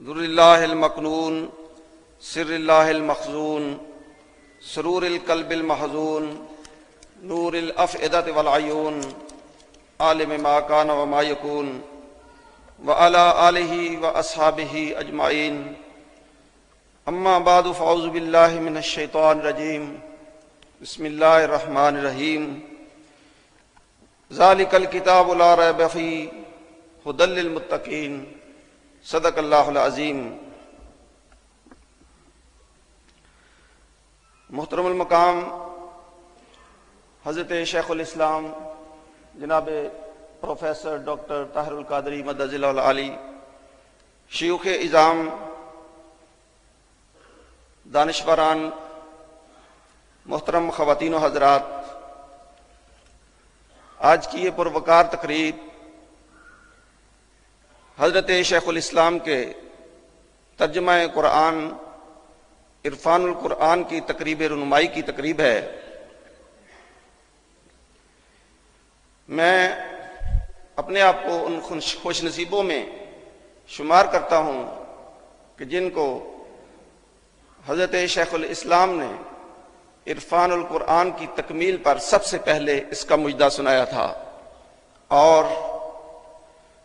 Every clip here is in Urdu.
ذر اللہ المکنون سر اللہ المخزون سرور القلب المحزون نور الافئدۃ والعیون عالم ما کان وما یکون وعلی آلہ واصحابہ اجمعین اما بعد فاعوذ باللہ من الشیطان الرجیم بسم اللہ الرحمن الرحیم ذالک الکتاب لا ریب فیہ ھدی للمتقین صدق اللہ العظیم۔ محترم المقام حضرت شیخ الاسلام جناب پروفیسر ڈاکٹر طاہر القادری مدد ذیلہ العالی، شیوخ اعظام، دانشوران، محترم خواتین و حضرات، آج کی یہ پروقار تقریب حضرت شیخ الاسلام کے ترجمہ قرآن عرفان القرآن کی تقریب رونمائی کی تقریب ہے۔ میں اپنے آپ کو ان خوش نصیبوں میں شمار کرتا ہوں کہ جن کو حضرت شیخ الاسلام نے عرفان القرآن کی تکمیل پر سب سے پہلے اس کا مجدہ سنایا تھا اور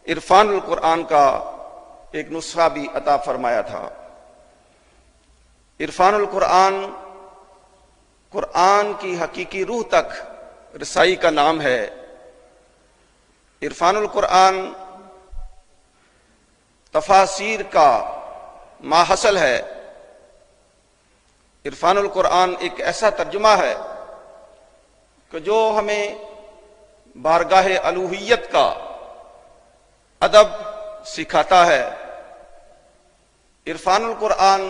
عرفان القرآن کا ایک نسخہ بھی عطا فرمایا تھا۔ عرفان القرآن قرآن کی حقیقی روح تک رسائی کا نام ہے۔ عرفان القرآن تفاسیر کا ماحصل ہے۔ عرفان القرآن ایک ایسا ترجمہ ہے کہ جو ہمیں بارگاہ الوہیت کا ادب سکھاتا ہے۔ عرفان القرآن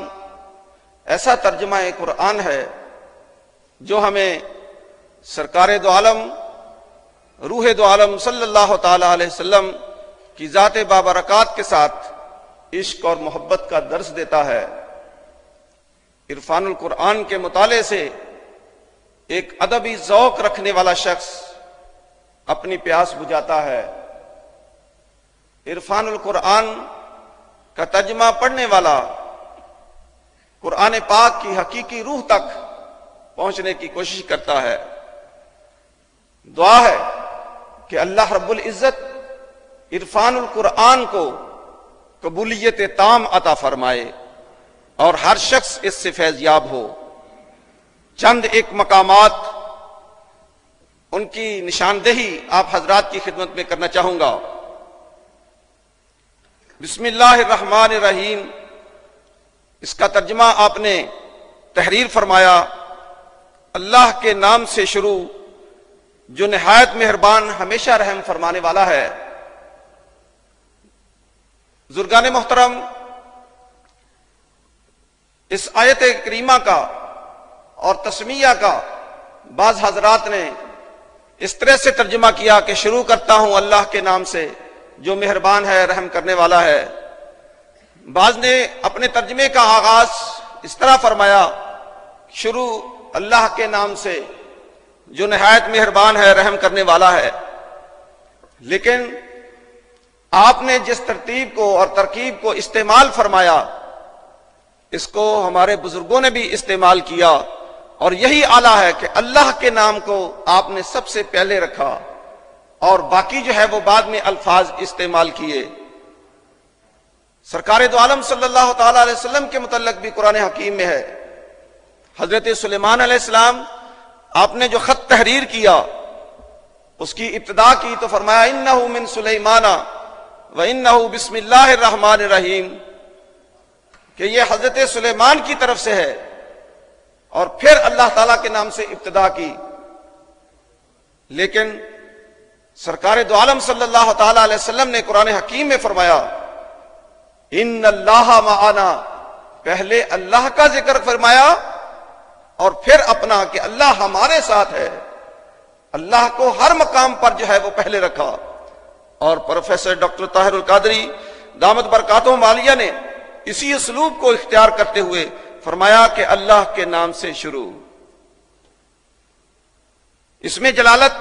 ایسا ترجمہ قرآن ہے جو ہمیں سرکار دو عالم روح دو عالم صلی اللہ تعالی علیہ وسلم کی ذات بابرکات کے ساتھ عشق اور محبت کا درس دیتا ہے۔ عرفان القرآن کے مطالعے سے ایک ادبی ذوق رکھنے والا شخص اپنی پیاس بجھاتا ہے۔ عرفان القرآن کا ترجمہ پڑھنے والا قرآن پاک کی حقیقی روح تک پہنچنے کی کوشش کرتا ہے۔ دعا ہے کہ اللہ رب العزت عرفان القرآن کو قبولیت تام عطا فرمائے اور ہر شخص اس سے فیض یاب ہو۔ چند ایک مقامات ان کی نشاندہی آپ حضرات کی خدمت میں کرنا چاہوں گا۔ بسم اللہ الرحمن الرحیم، اس کا ترجمہ آپ نے تحریر فرمایا، اللہ کے نام سے شروع جو نہایت مہربان ہمیشہ رحم فرمانے والا ہے۔ بزرگان محترم، اس آیت کریمہ کا اور تسمیہ کا بعض حضرات نے اس طرح سے ترجمہ کیا کہ شروع کرتا ہوں اللہ کے نام سے جو مہربان ہے رحم کرنے والا ہے۔ بعض نے اپنے ترجمے کا آغاز اس طرح فرمایا، شروع اللہ کے نام سے جو نہایت مہربان ہے رحم کرنے والا ہے۔ لیکن آپ نے جس ترتیب کو اور ترکیب کو استعمال فرمایا اس کو ہمارے بزرگوں نے بھی استعمال کیا، اور یہی اعلیٰ ہے کہ اللہ کے نام کو آپ نے سب سے پہلے رکھا اور باقی جو ہے وہ بعد میں الفاظ استعمال کیے۔ سرکار دو عالم صلی اللہ تعالی علیہ وسلم کے متعلق بھی قرآن حکیم میں ہے۔ حضرت سلیمان علیہ السلام آپ نے جو خط تحریر کیا اس کی ابتدا کی تو فرمایا انہ من سلیمان و انہ بسم اللہ الرحمن الرحیم، کہ یہ حضرت سلیمان کی طرف سے ہے، اور پھر اللہ تعالیٰ کے نام سے ابتدا کی۔ لیکن سرکار دو عالم صلی اللہ تعالی علیہ وسلم نے قرآن حکیم میں فرمایا ان اللہ معنا، پہلے اللہ کا ذکر فرمایا اور پھر اپنا کہ اللہ ہمارے ساتھ ہے۔ اللہ کو ہر مقام پر جو ہے وہ پہلے رکھا۔ اور پروفیسر ڈاکٹر طاہر القادری دامت برکاتہم عالیہ نے اسی اسلوب کو اختیار کرتے ہوئے فرمایا کہ اللہ کے نام سے شروع۔ اس میں جلالت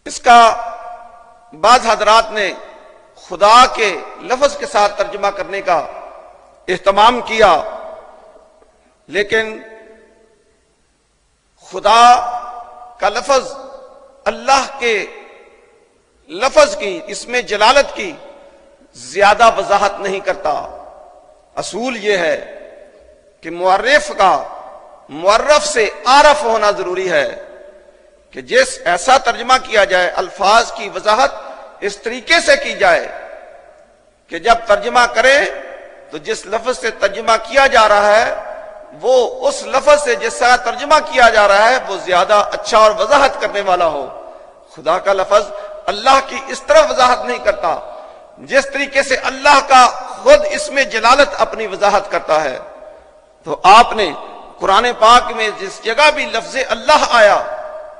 اس کا بعض حضرات نے خدا کے لفظ کے ساتھ ترجمہ کرنے کا اہتمام کیا، لیکن خدا کا لفظ اللہ کے لفظ کی، اس میں جلالت کی زیادہ وضاحت نہیں کرتا۔ اصول یہ ہے کہ معرف کا معرف سے عارف ہونا ضروری ہے، کہ جس ایسا ترجمہ کیا جائے، الفاظ کی وضاحت اس طریقے سے کی جائے کہ جب ترجمہ کرے تو جس لفظ سے ترجمہ کیا جا رہا ہے وہ اس لفظ سے جس طرح ترجمہ کیا جا رہا ہے وہ زیادہ اچھا اور وضاحت کرنے والا ہو۔ خدا کا لفظ اللہ کی اس طرح وضاحت نہیں کرتا جس طریقے سے اللہ کا خود اس میں جلالت اپنی وضاحت کرتا ہے۔ تو آپ نے قرآن پاک میں جس جگہ بھی لفظ اللہ آیا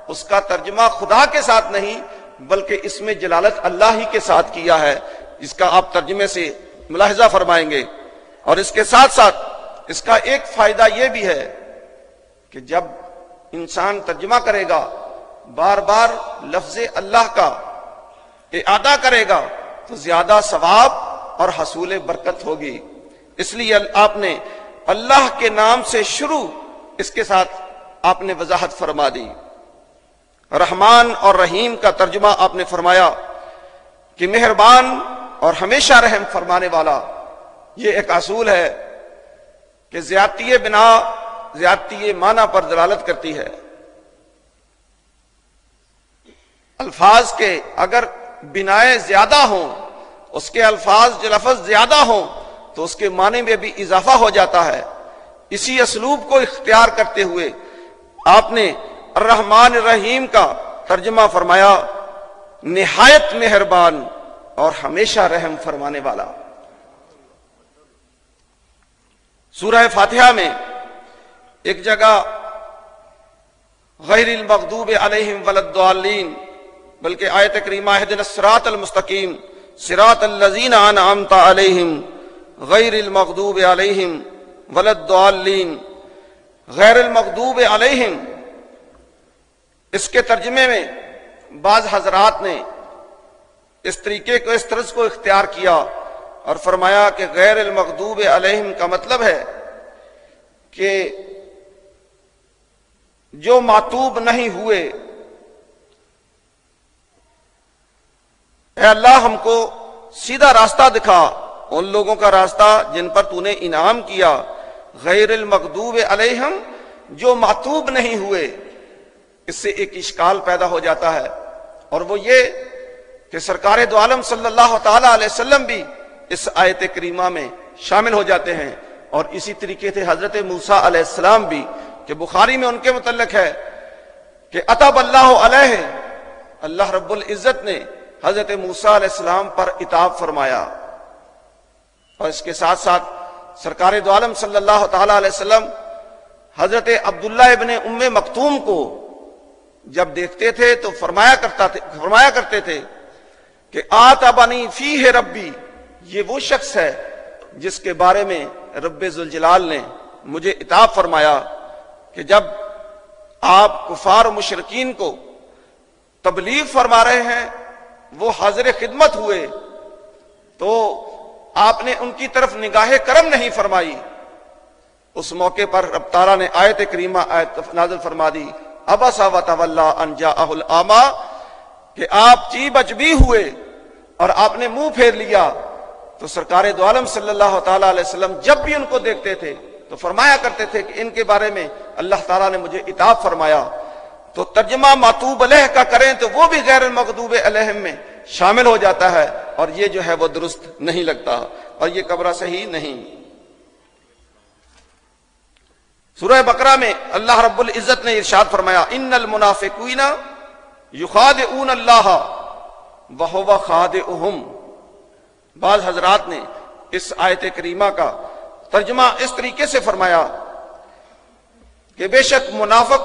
اس کا ترجمہ خدا کے ساتھ نہیں بلکہ اس میں جلالت اللہ ہی کے ساتھ کیا ہے، اس کا آپ ترجمے سے ملاحظہ فرمائیں گے۔ اور اس کے ساتھ ساتھ اس کا ایک فائدہ یہ بھی ہے کہ جب انسان ترجمہ کرے گا، بار بار لفظ اللہ کا اعادہ کرے گا تو زیادہ ثواب اور حصول برکت ہوگی۔ اس لیے آپ نے اللہ کے نام سے شروع اس کے ساتھ آپ نے وضاحت فرما دی۔ رحمان اور رحیم کا ترجمہ آپ نے فرمایا کہ مہربان اور ہمیشہ رحم فرمانے والا۔ یہ ایک اصول ہے کہ زیادتی بنا زیادتی معنی پر دلالت کرتی ہے۔ الفاظ کے اگر بنائے زیادہ ہوں، اس کے الفاظ جو لفظ زیادہ ہوں تو اس کے معنی میں بھی اضافہ ہو جاتا ہے۔ اسی اسلوب کو اختیار کرتے ہوئے آپ نے الرحمن الرحیم کا ترجمہ فرمایا نہایت مہربان اور ہمیشہ رحم فرمانے والا۔ سورہ فاتحہ میں ایک جگہ غیر المغضوب علیہم ولا الضالین، بلکہ آیت کریمہ اہدنا الصراط المستقیم صراط الذین انعمت علیہم غیر المغضوب علیہم ولا الضالین، غیر المغضوب علیہم، اس کے ترجمے میں بعض حضرات نے اس طریقے کو، اس طرز کو اختیار کیا اور فرمایا کہ غیر المغضوب علیہم کا مطلب ہے کہ جو معتوب نہیں ہوئے، اے اللہ ہم کو سیدھا راستہ دکھا، ان لوگوں کا راستہ جن پر تو نے انعام کیا۔ غیر المغضوب علیہم، جو معتوب نہیں ہوئے۔ اس سے ایک اشکال پیدا ہو جاتا ہے اور وہ یہ کہ سرکار دو عالم صلی اللہ تعالی علیہ وسلم بھی اس آیت کریمہ میں شامل ہو جاتے ہیں، اور اسی طریقے سے حضرت موسیٰ علیہ السلام بھی، کہ بخاری میں ان کے متعلق ہے کہ اتب اللہ علیہ، اللہ رب العزت نے حضرت موسیٰ علیہ السلام پر عتاب فرمایا۔ اور اس کے ساتھ ساتھ سرکار دو عالم صلی اللہ تعالی علیہ وسلم حضرت عبداللہ ابن ام مکتوم کو جب دیکھتے تھے تو فرمایا کرتے تھے کہ آتبنی فیہ ربی، یہ وہ شخص ہے جس کے بارے میں رب ذوالجلال نے مجھے عتاب فرمایا کہ جب آپ کفار و مشرکین کو تبلیغ فرما رہے ہیں، وہ حاضر خدمت ہوئے تو آپ نے ان کی طرف نگاہ کرم نہیں فرمائی۔ اس موقع پر رب تعالیٰ نے آیت کریمہ نازل فرما دی، عبس وتولی ان جاءہ الاعمی، کہ آپ چی بچ بھی ہوئے اور آپ نے منہ پھیر لیا۔ تو سرکار دو عالم صلی اللہ تعالی علیہ وسلم جب بھی ان کو دیکھتے تھے تو فرمایا کرتے تھے کہ ان کے بارے میں اللہ تعالیٰ نے مجھے عتاب فرمایا۔ تو ترجمہ معتوب علیہ کا کریں تو وہ بھی غیر المغضوب علیہم میں شامل ہو جاتا ہے، اور یہ جو ہے وہ درست نہیں لگتا، اور یہ قبرہ صحیح نہیں۔ سورہ بقرہ میں اللہ رب العزت نے ارشاد فرمایا ان المنافقین یخادعون اللہ وہو خادعہم۔ بعض حضرات نے اس آیت کریمہ کا ترجمہ اس طریقے سے فرمایا کہ بے شک منافق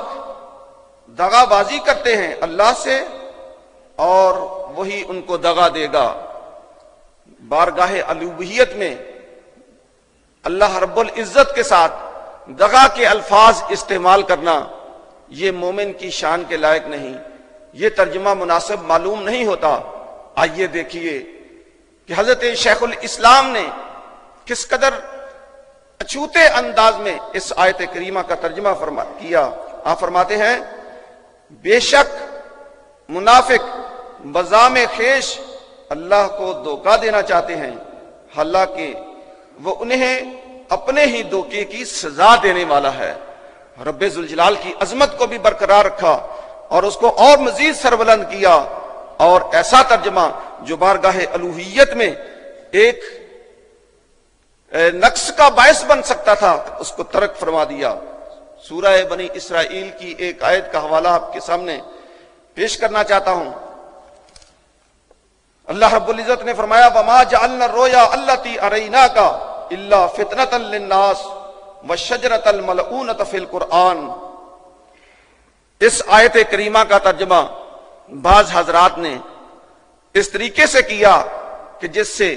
دغا بازی کرتے ہیں اللہ سے اور وہی ان کو دغا دے گا۔ بارگاہ الوہیت میں اللہ رب العزت کے ساتھ دغا کے الفاظ استعمال کرنا یہ مومن کی شان کے لائق نہیں، یہ ترجمہ مناسب معلوم نہیں ہوتا۔ آئیے دیکھیے کہ حضرت شیخ الاسلام نے کس قدر اچھوتے انداز میں اس آیت کریمہ کا ترجمہ کیا۔ آپ فرماتے ہیں بے شک منافق بزام خیش اللہ کو دھوکہ دینا چاہتے ہیں، حالانکہ وہ انہیں اپنے ہی دھوکے کی سزا دینے والا ہے۔ رب ذوالجلال کی عظمت کو بھی برقرار رکھا اور اس کو اور مزید سربلند کیا، اور ایسا ترجمہ جو بارگاہ الوہیت میں ایک نقص کا باعث بن سکتا تھا اس کو ترک فرما دیا۔ سورہ بنی اسرائیل کی ایک آیت کا حوالہ آپ کے سامنے پیش کرنا چاہتا ہوں۔ اللہ رب العزت نے فرمایا وَمَا جَعَلْنَا الرُّؤْيَا الَّتِي أَرَيْنَاكَ إِلَّا فِتْنَةً لِلنَّاسِ وَالشَّجَرَةَ الْمَلْعُونَةَ فِي الْقُرْآنِ۔ اس آیت کریمہ کا ترجمہ بعض حضرات نے اس طریقے سے کیا کہ جس سے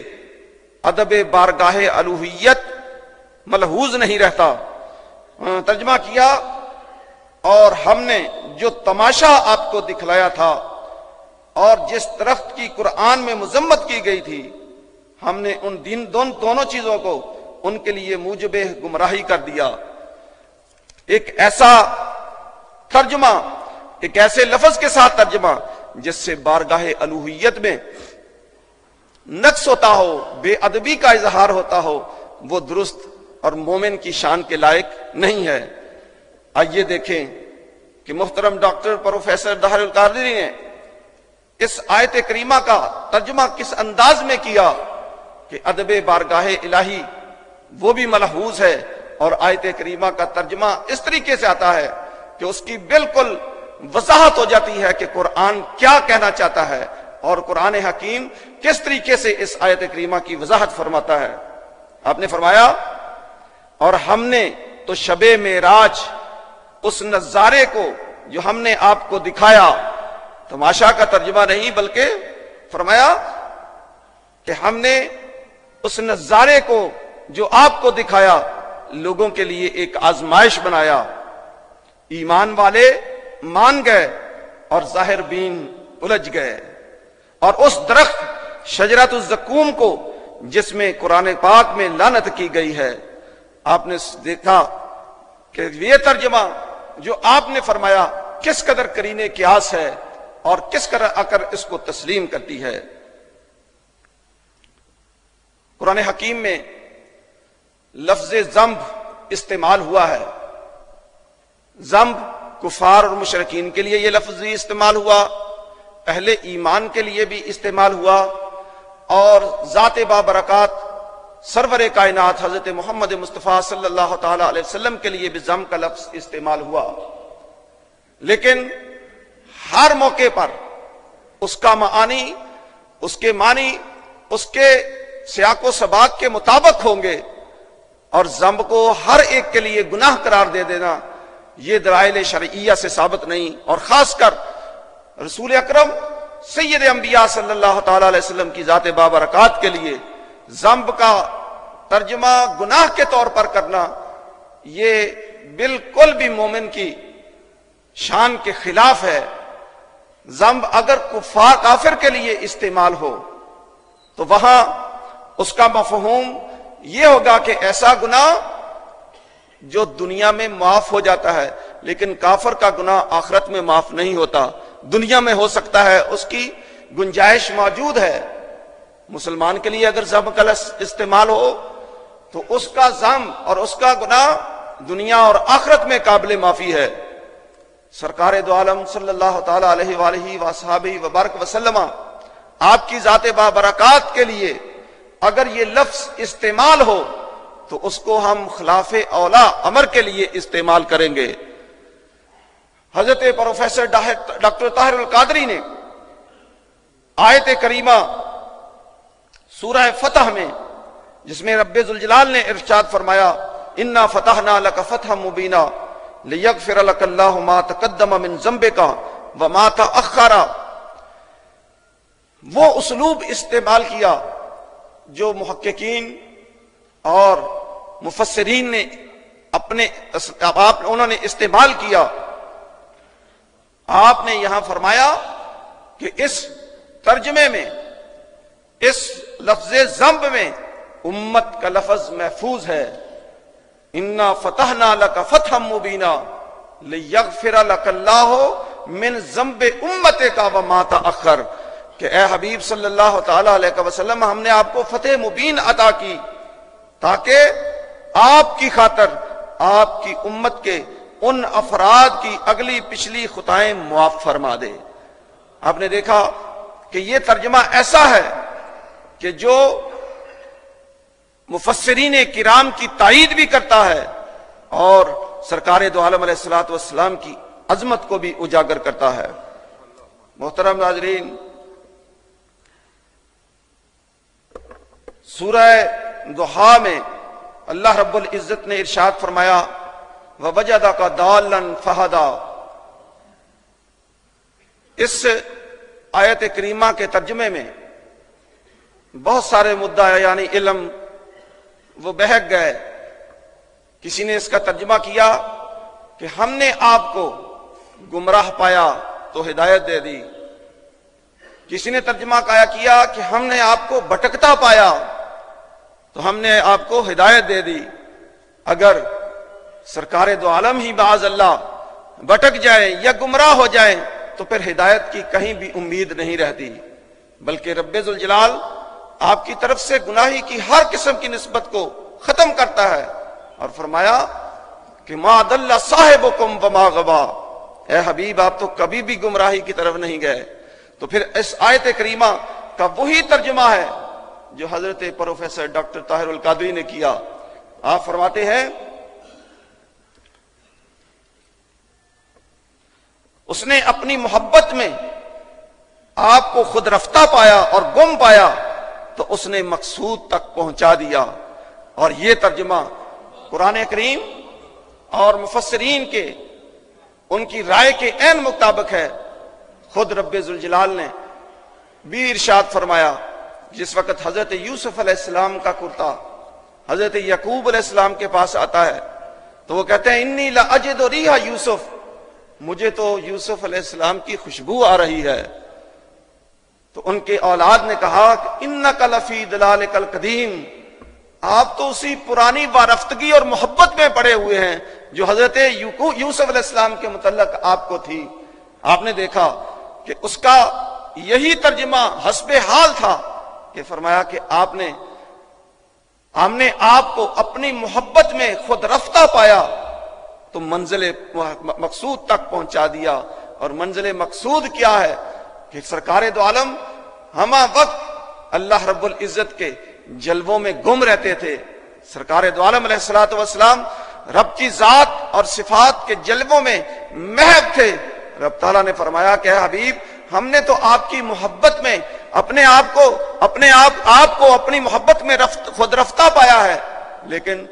ادب بارگاہ الوہیت ملحوظ نہیں رہتا۔ ترجمہ کیا اور ہم نے جو تماشا آپ کو دکھلایا تھا اور جس درخت کی قرآن میں مذمت کی گئی تھی، ہم نے ان دونوں چیزوں کو ان کے لیے موجب گمراہی کر دیا۔ ایک ایسا ترجمہ، ایک ایسے لفظ کے ساتھ ترجمہ جس سے بارگاہ الوہیت میں نقص ہوتا ہو، بے ادبی کا اظہار ہوتا ہو، وہ درست اور مومن کی شان کے لائق نہیں ہے۔ آئیے دیکھیں کہ محترم ڈاکٹر پروفیسر طاہر القادری نے اس آیت کریمہ کا ترجمہ کس انداز میں کیا کہ ادب بارگاہ الہی وہ بھی ملحوظ ہے، اور آیت کریمہ کا ترجمہ اس طریقے سے آتا ہے کہ اس کی بالکل وضاحت ہو جاتی ہے کہ قرآن کیا کہنا چاہتا ہے اور قرآن حکیم کس طریقے سے اس آیت کریمہ کی وضاحت فرماتا ہے۔ آپ نے فرمایا اور ہم نے تو شب معراج اس نظارے کو جو ہم نے آپ کو دکھایا، تماشا کا ترجمہ نہیں بلکہ فرمایا کہ ہم نے اس نظارے کو جو آپ کو دکھایا لوگوں کے لیے ایک آزمائش بنایا۔ ایمان والے مان گئے اور ظاہر بین الجھ گئے، اور اس درخت شجرۃ الزقوم کو جس میں قرآن پاک میں لعنت کی گئی ہے، آپ نے دیکھا کہ یہ ترجمہ جو آپ نے فرمایا کس قدر قرین قیاس ہے اور کس قدر اکر اس کو تسلیم کرتی ہے۔ قرآن حکیم میں لفظ ذنب استعمال ہوا ہے۔ ذنب کفار اور مشرکین کے لیے یہ لفظ بھی استعمال ہوا، اہل ایمان کے لیے بھی استعمال ہوا، اور ذات بابرکات سرور کائنات حضرت محمد مصطفیٰ صلی اللہ تعالی علیہ وسلم کے لیے بھی ذنب کا لفظ استعمال ہوا۔ لیکن ہر موقع پر اس کا معانی، اس کے معنی اس کے سیاق و سباق کے مطابق ہوں گے، اور ذنب کو ہر ایک کے لیے گناہ قرار دے دینا یہ دلائل شرعیہ سے ثابت نہیں، اور خاص کر رسول اکرم سید انبیاء صلی اللہ تعالی علیہ وسلم کی ذات بابرکات کے لیے ذنب کا ترجمہ گناہ کے طور پر کرنا یہ بالکل بھی مومن کی شان کے خلاف ہے۔ ذنب اگر کافر کے لیے استعمال ہو تو وہاں اس کا مفہوم یہ ہوگا کہ ایسا گناہ جو دنیا میں معاف ہو جاتا ہے، لیکن کافر کا گناہ آخرت میں معاف نہیں ہوتا، دنیا میں ہو سکتا ہے، اس کی گنجائش موجود ہے۔ مسلمان کے لیے اگر ذنب کا استعمال ہو تو اس کا ذنب اور اس کا گناہ دنیا اور آخرت میں قابل معافی ہے۔ سرکار دو عالم صلی اللہ تعالی علیہ وآلہ وصحبہ وبارک وسلم آپ کی ذات بابرکات کے لیے اگر یہ لفظ استعمال ہو تو اس کو ہم خلاف اولا امر کے لیے استعمال کریں گے۔ حضرت پروفیسر ڈاکٹر طاہر القادری نے آیت کریمہ سورہ فتح میں جس میں رب ذوالجلال نے ارشاد فرمایا انا فتحنا لک فتحا مبینا لیغفر لک اللہ ما تقدم من ذنبک وما تأخر، وہ اسلوب استعمال کیا جو محققین اور مفسرین نے انہوں نے استعمال کیا۔ آپ نے یہاں فرمایا کہ اس ترجمے میں اس لفظ ذنب میں امت کا لفظ محفوظ ہے. انا فتحنا لک فتحا مبینا لیغفر لک اللہ من ذنب امتک وما تأخر، کہ اے حبیب صلی اللہ تعالی علیہ وسلم، ہم نے آپ کو فتح مبین عطا کی تاکہ آپ کی خاطر آپ کی امت کے ان افراد کی اگلی پچھلی خطائیں معاف فرما دے. آپ نے دیکھا کہ یہ ترجمہ ایسا ہے کہ جو مفسرین کرام کی تائید بھی کرتا ہے اور سرکار دو عالم علیہ الصلوۃ والسلام کی عظمت کو بھی اجاگر کرتا ہے. محترم ناظرین، سورہ ضحیٰ میں اللہ رب العزت نے ارشاد فرمایا وَوَجَدَكَ ضَالًّا فَهَدَىٰ. اس آیت کریمہ کے ترجمے میں بہت سارے مدعا یعنی علم وہ بہک گئے. کسی نے اس کا ترجمہ کیا کہ ہم نے آپ کو گمراہ پایا تو ہدایت دے دی. کسی نے ترجمہ کیا کہ ہم نے آپ کو بھٹکتا پایا تو ہم نے آپ کو ہدایت دے دی. اگر سرکار دو عالم ہی معاذ اللہ بھٹک جائیں یا گمراہ ہو جائیں تو پھر ہدایت کی کہیں بھی امید نہیں رہتی، بلکہ رب ذوالجلال آپ کی طرف سے گناہی کی ہر قسم کی نسبت کو ختم کرتا ہے اور فرمایا کہ ما ضل صاحبکم وما غویٰ. اے حبیب، آپ تو کبھی بھی گمراہی کی طرف نہیں گئے. تو پھر اس آیت کریمہ کا وہی ترجمہ ہے جو حضرت پروفیسر ڈاکٹر طاہر القادری نے کیا. آپ فرماتے ہیں اس نے اپنی محبت میں آپ کو خود رفتہ پایا اور گم پایا تو اس نے مقصود تک پہنچا دیا. اور یہ ترجمہ قرآن کریم اور مفسرین کے ان کی رائے کے عین مطابق ہے. خود رب ذوالجلال نے بھی ارشاد فرمایا جس وقت حضرت یوسف علیہ السلام کا کرتا حضرت یعقوب علیہ السلام کے پاس آتا ہے تو وہ کہتے ہیں انی لاجد ریح یوسف، مجھے تو یوسف علیہ السلام کی خوشبو آ رہی ہے. تو ان کے اولاد نے کہا کہ انک لفی ضلالک القدیم، آپ تو اسی پرانی وارفتگی اور محبت میں پڑے ہوئے ہیں جو حضرت یوسف علیہ السلام کے متعلق آپ کو تھی. آپ نے دیکھا کہ اس کا یہی ترجمہ حسب حال تھا کہ فرمایا کہ ہم نے آپ کو اپنی محبت میں خود رفتہ پایا تو منزل مقصود تک پہنچا دیا. اور منزل مقصود کیا ہے کہ سرکار دو عالم ہمہ وقت اللہ رب العزت کے جلووں میں گم رہتے تھے. سرکار دو عالم علیہ الصلوۃ والسلام رب کی ذات اور صفات کے جلووں میں محب تھے. رب تعالیٰ نے فرمایا کہ اے حبیب، ہم نے تو آپ کی محبت میں اپنے آپ کو اپنی محبت میں خود رفتہ پایا ہے، لیکن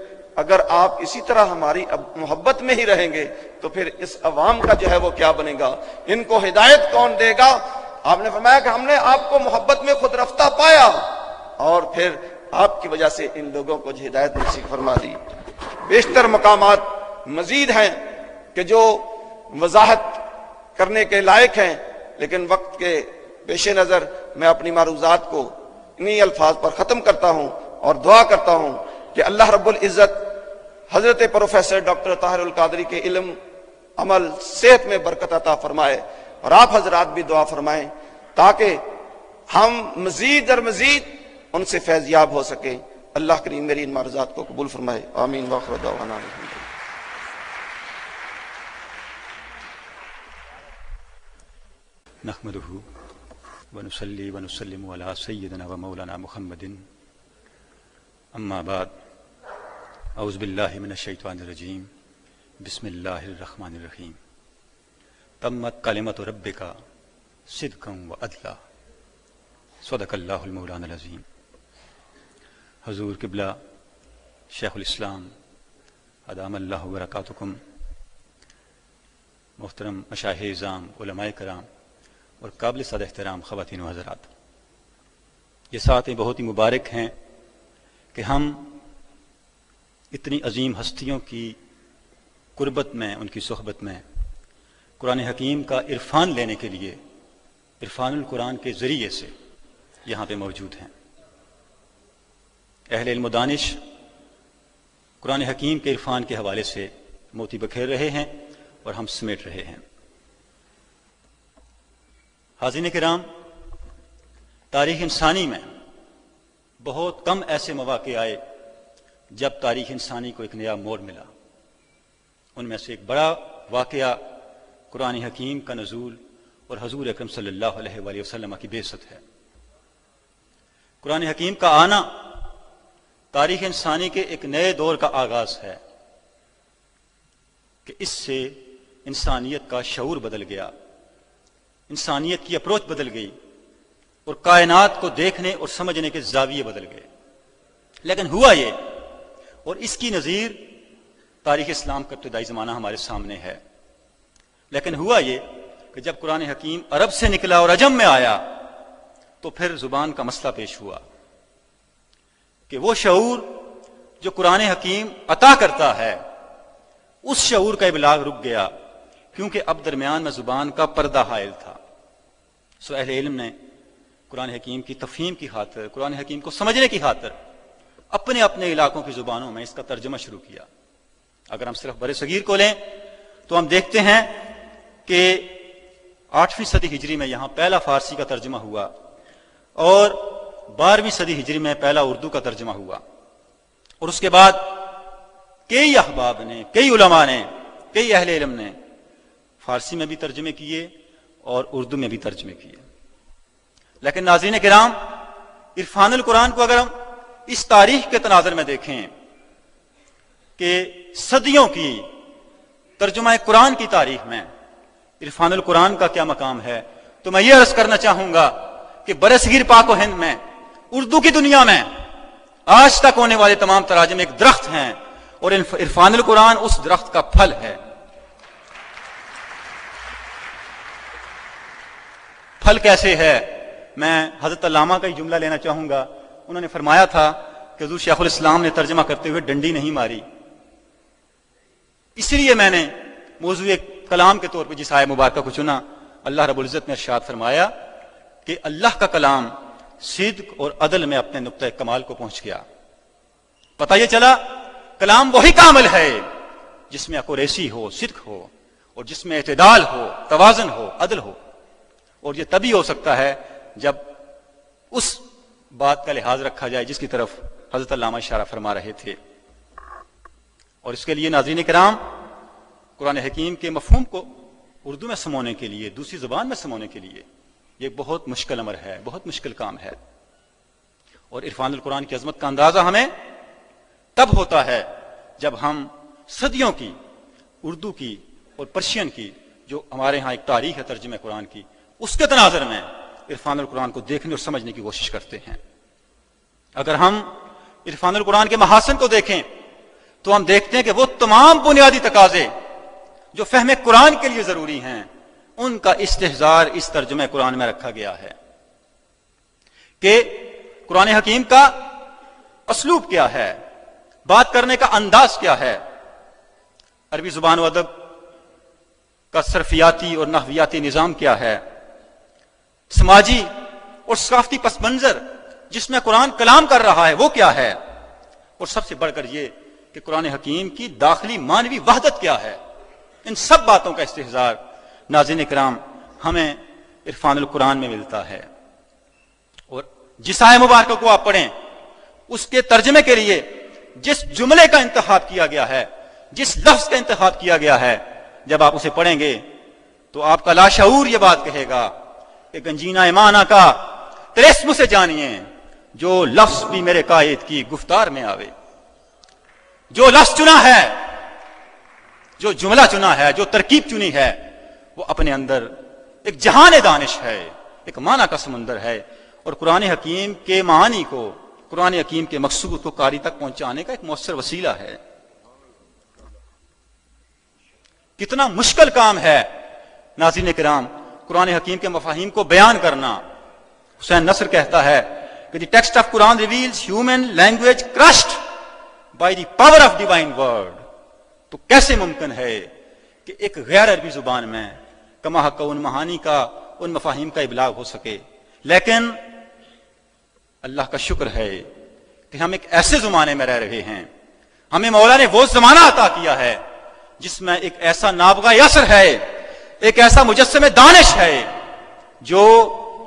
اگر آپ اسی طرح ہماری محبت میں ہی رہیں گے تو پھر اس عوام کا جو ہے وہ کیا بنے گا، ان کو ہدایت کون دے گا. آپ نے فرمایا کہ ہم نے آپ کو محبت میں خود رفتہ پایا اور پھر آپ کی وجہ سے ان لوگوں کو ہدایت نصیب فرما دی. بیشتر مقامات مزید ہیں کہ جو وضاحت کرنے کے لائق ہیں، لیکن وقت کے پیش نظر میں اپنی معروضات کو انہی الفاظ پر ختم کرتا ہوں اور دعا کرتا ہوں کہ اللہ رب العزت حضرت پروفیسر ڈاکٹر طاہر القادری کے علم، عمل، صحت میں برکت عطا فرمائے اور آپ حضرات بھی دعا فرمائیں تاکہ ہم مزید اور مزید ان سے فیض یاب ہو سکیں. اللہ کریم میری ان معروضات کو قبول فرمائے. آمین. وآخر دعوانا نحمده ونصلي ونسلم على سيدنا ومولانا محمد. اما بعد، اعوذ باللہ من الشیطان الرجیم. بسم اللہ الرحمن الرحیم. تمت کلمۃ ربک صدقا وعدلا. صدق اللہ المولانا العظیم. حضور قبلہ شیخ الاسلام ادام اللہ برکاتکم، محترم مشایخ اعظام، علماء کرام اور قابل صد احترام خواتین و حضرات، یہ ساتیں بہت ہی مبارک ہیں کہ ہم اتنی عظیم ہستیوں کی قربت میں، ان کی صحبت میں قرآن حکیم کا عرفان لینے کے لیے عرفان القرآن کے ذریعے سے یہاں پہ موجود ہیں. اہل علم و دانش قرآن حکیم کے عرفان کے حوالے سے موتی بکھیر رہے ہیں اور ہم سمیٹ رہے ہیں۔ حاضرین کرام، تاریخ انسانی میں بہت کم ایسے مواقع آئے جب تاریخ انسانی کو ایک نیا موڑ ملا۔ ان میں سے ایک بڑا واقعہ قرآن حکیم کا نزول اور حضور اکرم صلی اللہ علیہ وآلہ وسلم کی بعثت ہے۔ قرآن حکیم کا آنا تاریخ انسانی کے ایک نئے دور کا آغاز ہے کہ اس سے انسانیت کا شعور بدل گیا، انسانیت کی اپروچ بدل گئی اور کائنات کو دیکھنے اور سمجھنے کے زاویے بدل گئے۔ لیکن ہوا یہ، اور اس کی نظیر تاریخ اسلام کا ابتدائی زمانہ ہمارے سامنے ہے، لیکن ہوا یہ کہ جب قرآن حکیم عرب سے نکلا اور عجم میں آیا تو پھر زبان کا مسئلہ پیش ہوا کہ وہ شعور جو قرآن حکیم عطا کرتا ہے اس شعور کا ابلاغ رک گیا، کیونکہ اب درمیان میں زبان کا پردہ حائل تھا۔ سو اہل علم نے قرآن حکیم کی تفہیم کی خاطر، قرآن حکیم کو سمجھنے کی خاطر اپنے اپنے علاقوں کی زبانوں میں اس کا ترجمہ شروع کیا۔ اگر ہم صرف بر صغیر کو لیں تو ہم دیکھتے ہیں کہ 8ویں صدی ہجری میں یہاں پہلا فارسی کا ترجمہ ہوا اور 12ویں صدی ہجری میں پہلا اردو کا ترجمہ ہوا، اور اس کے بعد کئی احباب نے، کئی علماء نے، کئی اہل علم نے فارسی میں بھی ترجمے کیے اور اردو میں بھی ترجمے کیے۔ لیکن ناظرین کرام، عرفان القرآن کو اگر ہم اس تاریخ کے تناظر میں دیکھیں کہ صدیوں کی ترجمہ قرآن کی تاریخ میں عرفان القرآن کا کیا مقام ہے، تو میں یہ عرض کرنا چاہوں گا کہ برصغیر پاک و ہند میں، اردو کی دنیا میں آج تک ہونے والے تمام تراجم ایک درخت ہیں اور عرفان القرآن اس درخت کا پھل ہے۔ پھل کیسے ہے؟ میں حضرت علامہ کا ہی جملہ لینا چاہوں گا۔ انہوں نے فرمایا تھا کہ حضور شیخ الاسلام نے ترجمہ کرتے ہوئے ڈنڈی نہیں ماری، اس لیے میں نے موضوع کلام کے طور پہ جس آیت مبارکہ کو چنا۔ اللہ رب العزت نے ارشاد فرمایا کہ اللہ کا کلام صدق اور عدل میں اپنے نقطہ کمال کو پہنچ گیا۔ پتہ یہ چلا کلام وہی کامل ہے جس میں اکوریسی ہو، صدق ہو، اور جس میں اعتدال ہو، توازن ہو، عدل ہو، اور یہ تبھی ہو سکتا ہے جب اس بات کا لحاظ رکھا جائے جس کی طرف حضرت علامہ اشارہ فرما رہے تھے۔ اور اس کے لیے ناظرین کرام، قرآن حکیم کے مفہوم کو اردو میں سمونے کے لیے، دوسری زبان میں سمونے کے لیے یہ بہت مشکل امر ہے، بہت مشکل کام ہے۔ اور عرفان القرآن کی عظمت کا اندازہ ہمیں تب ہوتا ہے جب ہم صدیوں کی اردو کی اور پرشین کی جو ہمارے ہاں ایک تاریخ ہے ترجمہ قرآن کی، اس کے تناظر میں عرفان القرآن کو دیکھنے اور سمجھنے کی کوشش کرتے ہیں۔ اگر ہم عرفان القرآن کے محاسن کو دیکھیں تو ہم دیکھتے ہیں کہ وہ تمام بنیادی تقاضے جو فہم قرآن کے لیے ضروری ہیں ان کا استحضار اس ترجمہ قرآن میں رکھا گیا ہے کہ قرآن حکیم کا اسلوب کیا ہے، بات کرنے کا انداز کیا ہے، عربی زبان و ادب کا صرفیاتی اور نحویاتی نظام کیا ہے، سماجی اور ثقافتی پس منظر جس میں قرآن کلام کر رہا ہے وہ کیا ہے، اور سب سے بڑھ کر یہ کہ قرآن حکیم کی داخلی معنوی وحدت کیا ہے۔ ان سب باتوں کا استحضار ناظرین کرام ہمیں عرفان القرآن میں ملتا ہے۔ اور جس آیت مبارکہ کو آپ پڑھیں اس کے ترجمے کے لیے جس جملے کا انتخاب کیا گیا ہے، جس لفظ کا انتخاب کیا گیا ہے، جب آپ اسے پڑھیں گے تو آپ کا لاشعور یہ بات کہے گا کہ گنجینہ ایمانہ کا تلسم سے جانیے جو لفظ بھی میرے قائد کی گفتار میں آوے۔ جو لفظ چنا ہے، جو جملہ چنا ہے، جو ترکیب چنی ہے، وہ اپنے اندر ایک جہان دانش ہے، ایک معنی کا سمندر ہے، اور قرآن حکیم کے معانی کو، قرآن حکیم کے مقصود کو قاری تک پہنچانے کا ایک مؤثر وسیلہ ہے۔ کتنا مشکل کام ہے ناظرین کرام قرآن حکیم کے مفاہیم کو بیان کرنا۔ حسین نصر کہتا ہے کہ the text of Quran reveals human language crushed by the power of divine word۔ تو کیسے ممکن ہے کہ ایک غیر عربی زبان میں کما حق ان معانی کا، ان مفاہیم کا ابلاغ ہو سکے؟ لیکن اللہ کا شکر ہے کہ ہم ایک ایسے زمانے میں رہ رہے ہیں، ہمیں مولا نے وہ زمانہ عطا کیا ہے جس میں ایک ایسا نابغہ یسر ہے، ایک ایسا مجسم دانش ہے جو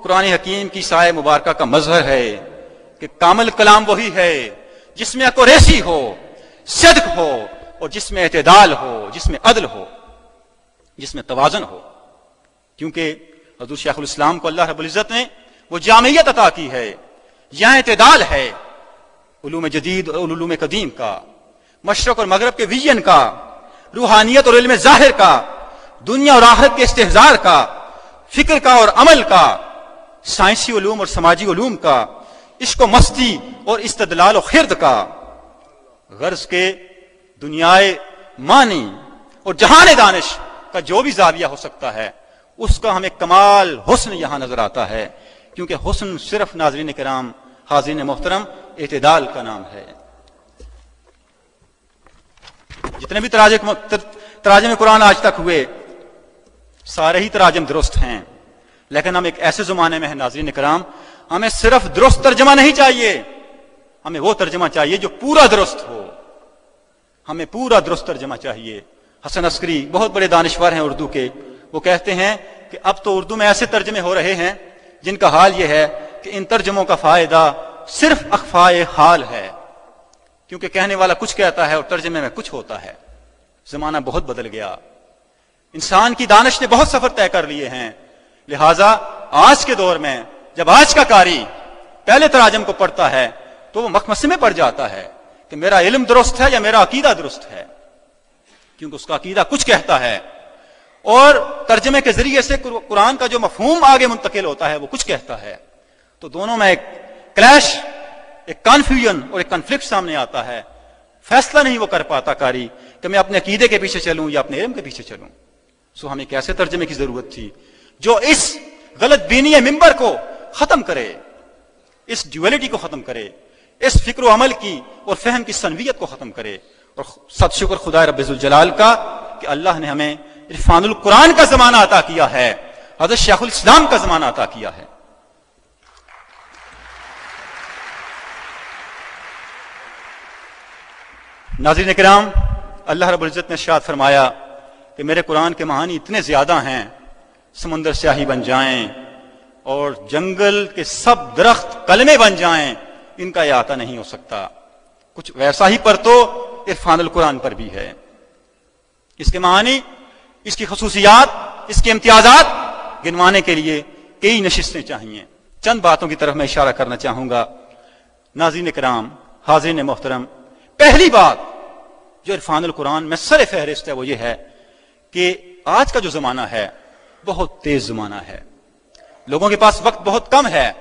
قرآن حکیم کی سائے مبارکہ کا مظہر ہے کہ کامل کلام وہی ہے جس میں ایکوریسی ہو، صدق ہو، اور جس میں اعتدال ہو، جس میں عدل ہو، جس میں توازن ہو. کیونکہ حضور شیخ الاسلام کو اللہ رب العزت نے وہ جامعیت عطا کی ہے، یہاں اعتدال ہے علوم جدید اور علوم قدیم کا، مشرق اور مغرب کے ویژن کا، روحانیت اور علم ظاہر کا، دنیا اور آخرت کے استحضار کا، فکر کا اور عمل کا، سائنسی علوم اور سماجی علوم کا، عشق و مستی اور استدلال و خرد کا، غرض کے دنیائے معنی اور جہان دانش کا جو بھی زاویہ ہو سکتا ہے اس کا ہمیں کمال حسن یہاں نظر آتا ہے. کیونکہ حسن صرف ناظرین کرام حاضرین محترم اعتدال کا نام ہے. جتنے بھی تراجم قرآن آج تک ہوئے سارے ہی تراجم درست ہیں، لیکن ہم ایک ایسے زمانے میں ہیں ناظرین کرام، ہمیں صرف درست ترجمہ نہیں چاہیے، ہمیں وہ ترجمہ چاہیے جو پورا درست ہو. ہمیں پورا درست ترجمہ چاہیے. حسن عسکری بہت بڑے دانشور ہیں اردو کے، وہ کہتے ہیں کہ اب تو اردو میں ایسے ترجمے ہو رہے ہیں جن کا حال یہ ہے کہ ان ترجموں کا فائدہ صرف اخفائے حال ہے، کیونکہ کہنے والا کچھ کہتا ہے اور ترجمے میں کچھ ہوتا ہے. زمانہ بہت بدل گیا، انسان کی دانش نے بہت سفر طے کر لیے ہیں. لہٰذا آج کے دور میں جب آج کا قاری پہلے تراجم کو پڑھتا ہے تو وہ مخمصے میں پڑ جاتا ہے کہ میرا علم درست ہے یا میرا عقیدہ درست ہے، کیونکہ اس کا عقیدہ کچھ کہتا ہے اور ترجمے کے ذریعے سے قرآن کا جو مفہوم آگے منتقل ہوتا ہے وہ کچھ کہتا ہے. تو دونوں میں ایک کلیش، ایک کنفیوژن اور ایک کنفلکٹ سامنے آتا ہے. فیصلہ نہیں وہ کر پاتا قاری کہ میں اپنے عقیدے کے پیچھے چلوں یا اپنے علم کے پیچھے چلوں. سو ہمیں ایک ایسے ترجمے کی ضرورت تھی جو اس غلط بینی ممبر کو ختم کرے، اس ڈیویلٹی کو ختم کرے، اس فکر و عمل کی اور فہم کی سنویت کو ختم کرے. اور سب شکر خدا رب ذوالجلال کا کہ اللہ نے ہمیں عرفان القرآن کا زمانہ عطا کیا ہے، حضرت شیخ الاسلام کا زمانہ عطا کیا ہے. ناظرین کرام، اللہ رب العزت نے ارشاد فرمایا کہ میرے قرآن کے معانی اتنے زیادہ ہیں سمندر سیاہی بن جائیں اور جنگل کے سب درخت کلمے بن جائیں، ان کا احاطہ نہیں ہو سکتا. کچھ ویسا ہی پر تو عرفان القرآن پر بھی ہے. اس کے معانی، اس کی خصوصیات، اس کے امتیازات گنوانے کے لیے کئی نشستیں چاہیے. چند باتوں کی طرف میں اشارہ کرنا چاہوں گا. ناظرین کرام، حاضرین محترم، پہلی بات جو عرفان القرآن میں سر فہرست ہے وہ یہ ہے کہ آج کا جو زمانہ ہے بہت تیز زمانہ ہے. لوگوں کے پاس وقت بہت کم ہے،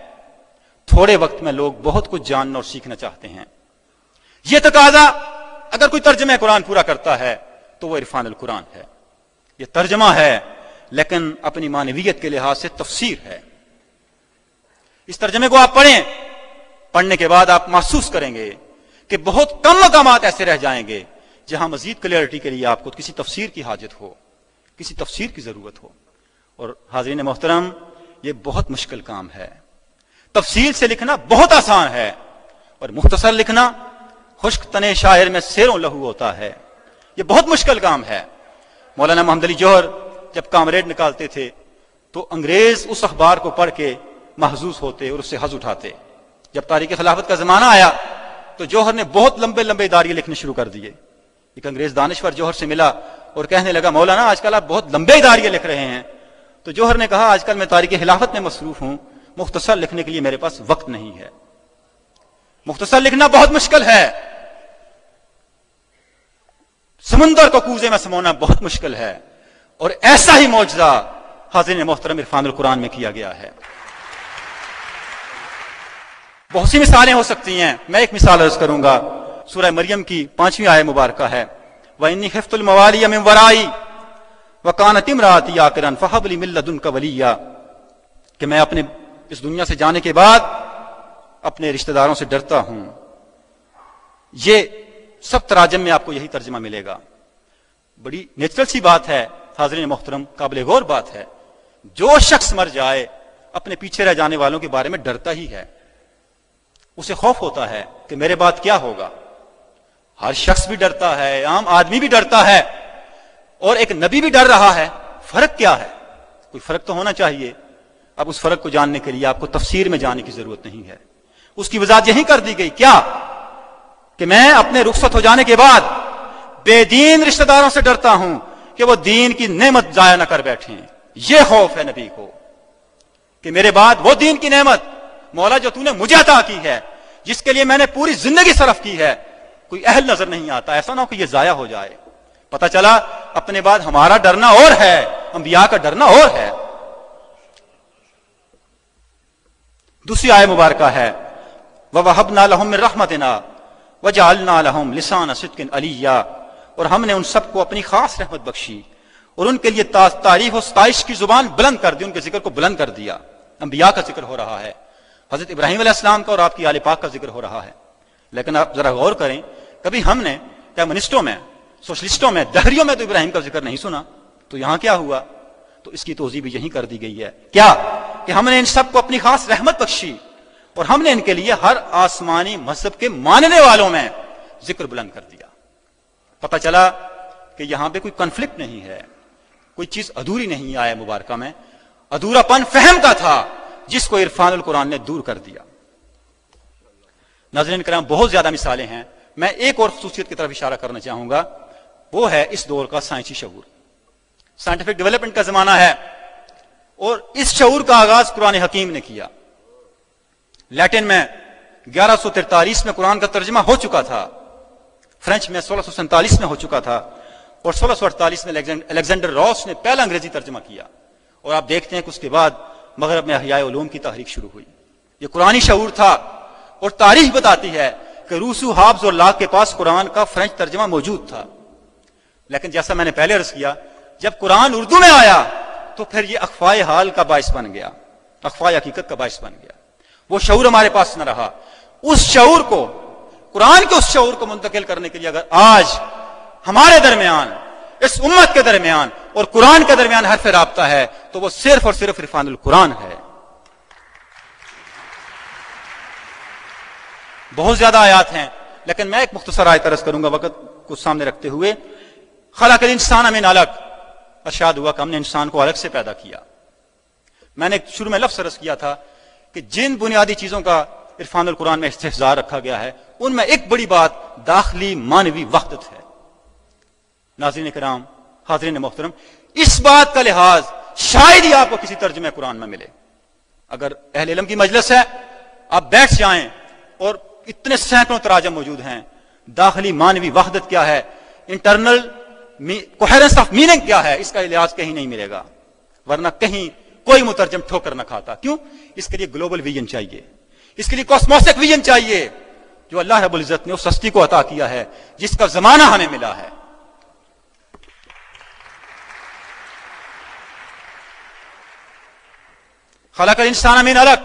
تھوڑے وقت میں لوگ بہت کچھ جاننا اور سیکھنا چاہتے ہیں. یہ تقاضا اگر کوئی ترجمہ قرآن پورا کرتا ہے تو وہ عرفان القرآن ہے. یہ ترجمہ ہے لیکن اپنی معنویت کے لحاظ سے تفسیر ہے. اس ترجمے کو آپ پڑھیں، پڑھنے کے بعد آپ محسوس کریں گے کہ بہت کم مقامات ایسے رہ جائیں گے جہاں مزید کلیئرٹی کے لیے آپ کو کسی تفسیر کی حاجت ہو، کسی تفسیر کی ضرورت ہو. اور حاضرین محترم، یہ بہت مشکل کام ہے. تفصیل سے لکھنا بہت آسان ہے اور مختصر لکھنا خشک تنے شاعر میں سیروں لہو ہوتا ہے. یہ بہت مشکل کام ہے. مولانا محمد علی جوہر جب کامریڈ نکالتے تھے تو انگریز اس اخبار کو پڑھ کے محظوظ ہوتے اور اس سے حظ اٹھاتے. جب تاریخ خلافت کا زمانہ آیا تو جوہر نے بہت لمبے لمبے اداریے لکھنے شروع کر دیے. ایک انگریز دانشور جوہر سے ملا اور کہنے لگا مولانا آج کل آپ بہت لمبے اداریے لکھ رہے ہیں. تو جوہر نے کہا آج کل میں تاریخ خلافت میں مصروف ہوں، مختصر لکھنے کے لیے میرے پاس وقت نہیں ہے. مختصر لکھنا بہت مشکل ہے، سمندر کو کوزے میں سمونا بہت مشکل ہے، اور ایسا ہی معجزہ حاضرین محترم عرفان القرآن میں کیا گیا ہے. بہت سی مثالیں ہو سکتی ہیں. میں ایک مثال عرض کروں گا. سورہ مریم کی 5ویں آیت مبارکہ ہے وَإِنِّي خِفْتُ الْمَوَالِيَ مِنْ وَرَائِي وَكَانَتِ امْرَأَتِي عَاقِرًا فَهَبْ لِي مِن لَّدُنكَ وَلِيًّا، کہ میں اپنے اس دنیا سے جانے کے بعد اپنے رشتہ داروں سے ڈرتا ہوں. یہ سب تراجم میں آپ کو یہی ترجمہ ملے گا. بڑی نیچرل سی بات ہے حاضرین محترم، قابل غور بات ہے. جو شخص مر جائے اپنے پیچھے رہ جانے والوں کے بارے میں ڈرتا ہی ہے. اسے خوف ہوتا ہے کہ میرے بعد کیا ہوگا. ہر شخص بھی ڈرتا ہے, عام آدمی بھی ڈرتا ہے, اور ایک نبی بھی ڈر رہا ہے. فرق کیا ہے؟ کوئی فرق تو ہونا چاہیے. اب اس فرق کو جاننے کے لیے آپ کو تفسیر میں جانے کی ضرورت نہیں ہے. اس کی وضاحت یہی کر دی گئی کیا کہ میں اپنے رخصت ہو جانے کے بعد بے دین رشتہ داروں سے ڈرتا ہوں کہ وہ دین کی نعمت ضائع نہ کر بیٹھیں. یہ خوف ہے نبی کو کہ میرے بعد وہ دین کی نعمت مولا جو تو نے مجھے عطا کی ہے, جس کے لیے میں نے پوری زندگی صرف کی ہے, کوئی اہل نظر نہیں آتا. ایسا نہ ہو کہ یہ ضائع ہو جائے. پتہ چلا اپنے بعد ہمارا ڈرنا اور ہے, انبیاء کا ڈرنا اور ہے. دوسری آیت مبارکہ ہے وَوَهَبْنَا لَهُم مِّن رَحْمَتِنَا وَجَعَلْنَا لَهُم لِسَانَ صِدْقٍ عَلِيًّا, اور ہم نے ان سب کو اپنی خاص رحمت بخشی اور ان کے لیے تعریف و ستائش کی زبان بلند کر دی, ان کے ذکر کو بلند کر دیا. انبیاء کا ذکر ہو رہا ہے, حضرت ابراہیم علیہ السلام کا اور آپ کی آل پاک کا ذکر ہو رہا ہے. لیکن آپ ذرا غور کریں, کبھی ہم نے کمیونسٹوں میں, سوشلسٹوں میں, دہریوں میں تو ابراہیم کا ذکر نہیں سنا. تو یہاں کیا ہوا؟ تو اس کی توضیح بھی یہی کر دی گئی ہے کیا کہ ہم نے ان سب کو اپنی خاص رحمت بخشی اور ہم نے ان کے لیے ہر آسمانی مذہب کے ماننے والوں میں ذکر بلند کر دیا. پتہ چلا کہ یہاں پہ کوئی کنفلکٹ نہیں ہے, کوئی چیز ادھوری نہیں آیا مبارکہ میں. ادھورا پن فہم کا تھا جس کو عرفان القرآن نے دور کر دیا. ناظرین کرام, بہت زیادہ مثالیں ہیں. میں ایک اور خصوصیت کی طرف اشارہ کرنا چاہوں گا, وہ ہے اس دور کا سائنسی شعور. سائنٹیفک ڈیولپمنٹ کا زمانہ ہے اور اس شعور کا آغاز قرآن حکیم نے کیا. لیٹن میں 1143 میں قرآن کا ترجمہ ہو چکا تھا, فرینچ میں 1647 میں ہو چکا تھا, اور 1648 میں الیگزینڈر راس نے پہلا انگریزی ترجمہ کیا. اور آپ دیکھتے ہیں کہ اس کے بعد مغرب میں احیاء علوم کی تحریک شروع ہوئی. یہ قرآنی شعور تھا, اور تاریخ بتاتی ہے کہ روسو, ہابز اور لاک کے پاس قرآن کا فرینچ ترجمہ موجود تھا. لیکن جیسا میں نے پہلے عرض کیا, جب قرآن اردو میں آیا تو پھر یہ اخفائے حال کا باعث بن گیا, اخفائے حقیقت کا باعث بن گیا. وہ شعور ہمارے پاس نہ رہا. اس شعور کو, قرآن کے اس شعور کو منتقل کرنے کے لیے اگر آج ہمارے درمیان, اس امت کے درمیان اور قرآن کے درمیان حرف رابطہ ہے تو وہ صرف اور صرف عرفان القرآن ہے. بہت زیادہ آیات ہیں, لیکن میں ایک مختصر آیت عرض کروں گا وقت کو سامنے رکھتے ہوئے. خلق الانسان من علق, ارشاد ہوا کہ ہم نے انسان کو علق سے پیدا کیا. میں نے شروع میں لفظ عرض کیا تھا کہ جن بنیادی چیزوں کا عرفان القرآن میں استحضار رکھا گیا ہے ان میں ایک بڑی بات داخلی مانوی وحدت ہے. ناظرین کرام, حاضرین محترم, اس بات کا لحاظ شاید ہی آپ کو کسی ترجمہ قرآن میں ملے. اگر اہل علم کی مجلس ہے, آپ بیٹھ جائیں, اور اتنے سینکڑوں تراجم موجود ہیں. داخلی مانوی وحدت کیا ہے, انٹرنل کوہیرنس آف میننگ کیا ہے, اس کا لحاظ کہیں نہیں ملے گا. ورنہ کہیں کوئی مترجم ٹھوکر نہ کھاتا. کیوں؟ اس کے لیے گلوبل ویژن چاہیے, اس کے لیے کاسموسک ویژن چاہیے جو اللہ رب العزت نے اس ہستی کو عطا کیا ہے جس کا زمانہ ہمیں ملا ہے. خلق الانسان من علق,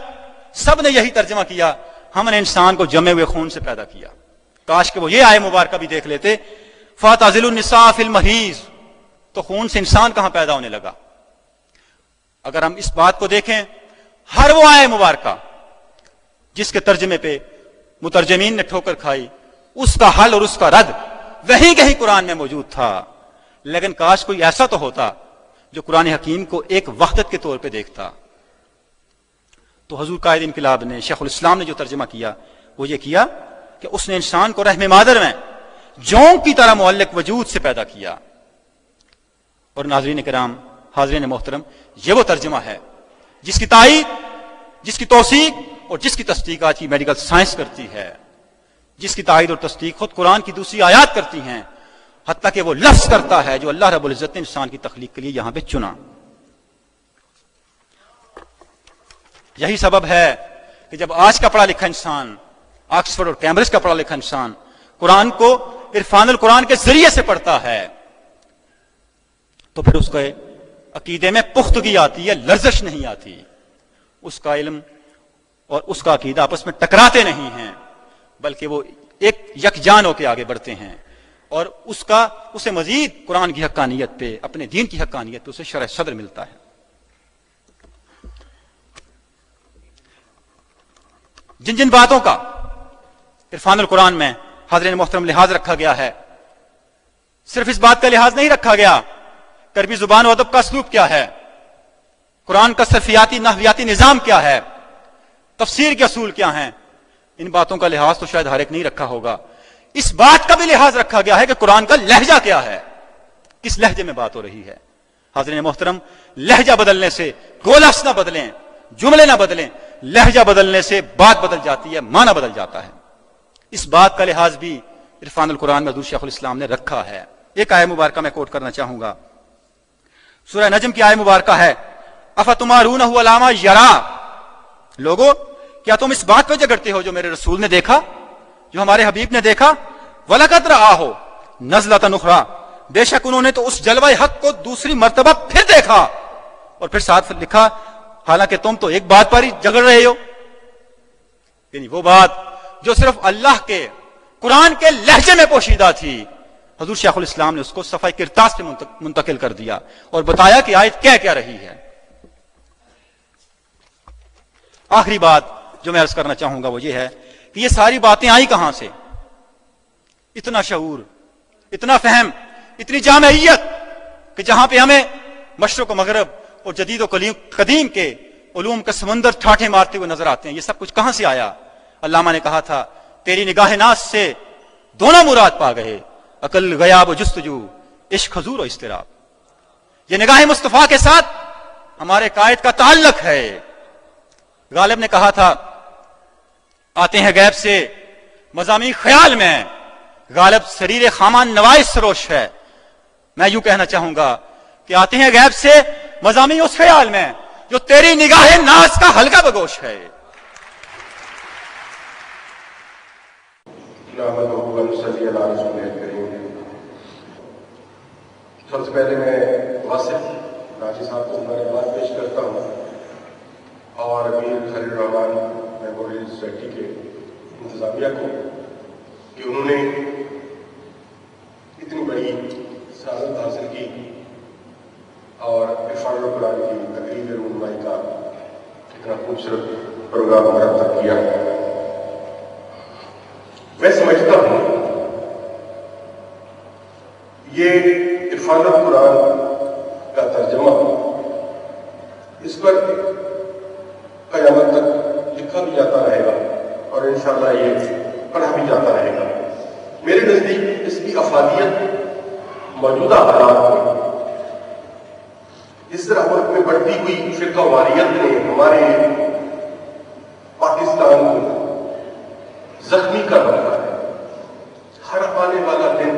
سب نے یہی ترجمہ کیا, ہم نے انسان کو جمے ہوئے خون سے پیدا کیا. کاش کہ وہ یہ آئے مبارکہ بھی دیکھ لیتے, فَتَعْزِلُ النِّسَاءَ فِي الْمَحِيضِ, تو خون سے انسان کہاں پیدا ہونے لگا. اگر ہم اس بات کو دیکھیں, ہر وہ آئے مبارکہ جس کے ترجمے پہ مترجمین نے ٹھوکر کھائی, اس کا حل اور اس کا رد وہیں کہیں قرآن میں موجود تھا. لیکن کاش کوئی ایسا تو ہوتا جو قرآن حکیم کو ایک وحدت کے طور پہ دیکھتا. تو حضور قائد انقلاب نے, شیخ الاسلام نے جو ترجمہ کیا وہ یہ کیا کہ اس نے انسان کو رحم مادر میں جون کی طرح معلق وجود سے پیدا کیا. اور ناظرین کرام, حاضرین محترم, یہ وہ ترجمہ ہے جس کی تائید, جس کی توثیق اور جس کی تصدیق آج کی میڈیکل سائنس کرتی ہے, جس کی تائید اور تصدیق خود قرآن کی دوسری آیات کرتی ہیں, حتیٰ کہ وہ لفظ کرتا ہے جو اللہ رب العزت نے انسان کی تخلیق کے لیے یہاں پہ چنا. یہی سبب ہے کہ جب آج کا پڑھا لکھا انسان, آکسفورڈ اور کیمبرج کا پڑھا لکھا انسان قرآن کو عرفان القرآن کے ذریعے سے پڑھتا ہے تو پھر اس کے عقیدے میں پختگی آتی ہے, لرزش نہیں آتی. اس کا علم اور اس کا عقیدہ آپس میں ٹکراتے نہیں ہیں, بلکہ وہ ایک یکجان ہو کے آگے بڑھتے ہیں, اور اسے مزید قرآن کی حقانیت پہ, اپنے دین کی حقانیت پہ اسے شرح صدر ملتا ہے. جن جن باتوں کا عرفان القرآن میں حاضرین محترم لحاظ رکھا گیا ہے. صرف اس بات کا لحاظ نہیں رکھا گیا کہ عربی زبان و ادب کا اسلوب کیا ہے، قرآن کا صرفیاتی نحویاتی نظام کیا ہے، تفسیر کے اصول کیا ہیں. ان باتوں کا لحاظ تو شاید ہر ایک نہیں رکھا ہوگا. اس بات کا بھی لحاظ رکھا گیا ہے کہ قرآن کا لہجہ کیا ہے، کس لہجے میں بات ہو رہی ہے. حاضرین محترم، لہجہ بدلنے سے گول لفظ نہ بدلیں، جملے نہ بدلیں، لہجہ بدلنے سے بات بدل جاتی ہے، معنی بدل جاتا ہے. اس بات کا لحاظ بھی عرفان القرآن میں حضور شیخ الاسلام نے رکھا ہے. ایک آیت مبارکہ میں کوٹ کرنا چاہوں گا، سورہ نجم کی آیت مبارکہ ہے، افتمارونہ علی ما یری. لوگو کیا تم اس بات پہ جھگڑتے ہو جو میرے رسول نے دیکھا، جو ہمارے حبیب نے دیکھا؟ وَلَقَدْ رَآهُ نَزْلَةً أُخْرَىٰ، بے شک انہوں نے تو اس جلوہ حق کو دوسری مرتبہ پھر دیکھا. اور پھر ساتھ لکھا حالانکہ تم تو ایک بات پر ہی جھگڑ رہے ہو، یعنی وہ بات جو صرف اللہ کے قرآن کے لہجے میں پوشیدہ تھی. حضور شیخ الاسلام نے اس کو صفحہ کرتاس پہ منتقل کر دیا اور بتایا کہ آیت کیا رہی ہے. آخری بات جو میں عرض کرنا چاہوں گا وہ یہ ہے کہ یہ ساری باتیں آئی کہاں سے؟ اتنا شعور، اتنا فہم، اتنی جامعیت کہ جہاں پہ ہمیں مشرق و مغرب اور جدید و قدیم کے علوم کا سمندر ٹھاٹھے مارتے ہوئے نظر آتے ہیں. یہ سب کچھ کہاں سے آیا؟ علامہ نے کہا تھا تیری نگاہ ناز سے دونوں مراد پا گئے، عقل غیاب و جستجو، عشق حضور و اضطراب. یہ نگاہ مصطفیٰ کے ساتھ ہمارے قائد کا تعلق ہے. غالب نے کہا تھا آتے ہیں غیب سے مضامین خیال میں، غالب سریر خامان نوائس سروش ہے. میں یوں کہنا چاہوں گا کہ آتے ہیں غیب سے مضامین اس خیال میں جو تیری نگاہ ناز کا حلقہ بگوش ہے. سب سے پہلے میں واصف راجی صاحب کو مبارکباد پیش کرتا ہوں اور امیر خلیل الرحمان میموریل سوسائٹی کے انتظامیہ کو کہ انہوں نے اتنی بڑی سعادت حاصل کی اور عرفان القرآن کی تقریب رونمائی کا اتنا خوبصورت پروگرام مرتب کیا. میں سمجھتا ہوں یہ عرفان القرآن کا ترجمہ اس پر قیامت تک لکھا بھی جاتا رہے گا اور انشاءاللہ یہ پڑھا بھی جاتا رہے گا. میرے نزدیک اس کی افادیت موجودہ حالات میں جس طرح ملک میں بڑھتی ہوئی فرقہ واریت نے ہمارے پاکستان کو زخمی کر رکھا ہے، ہر آنے والا دن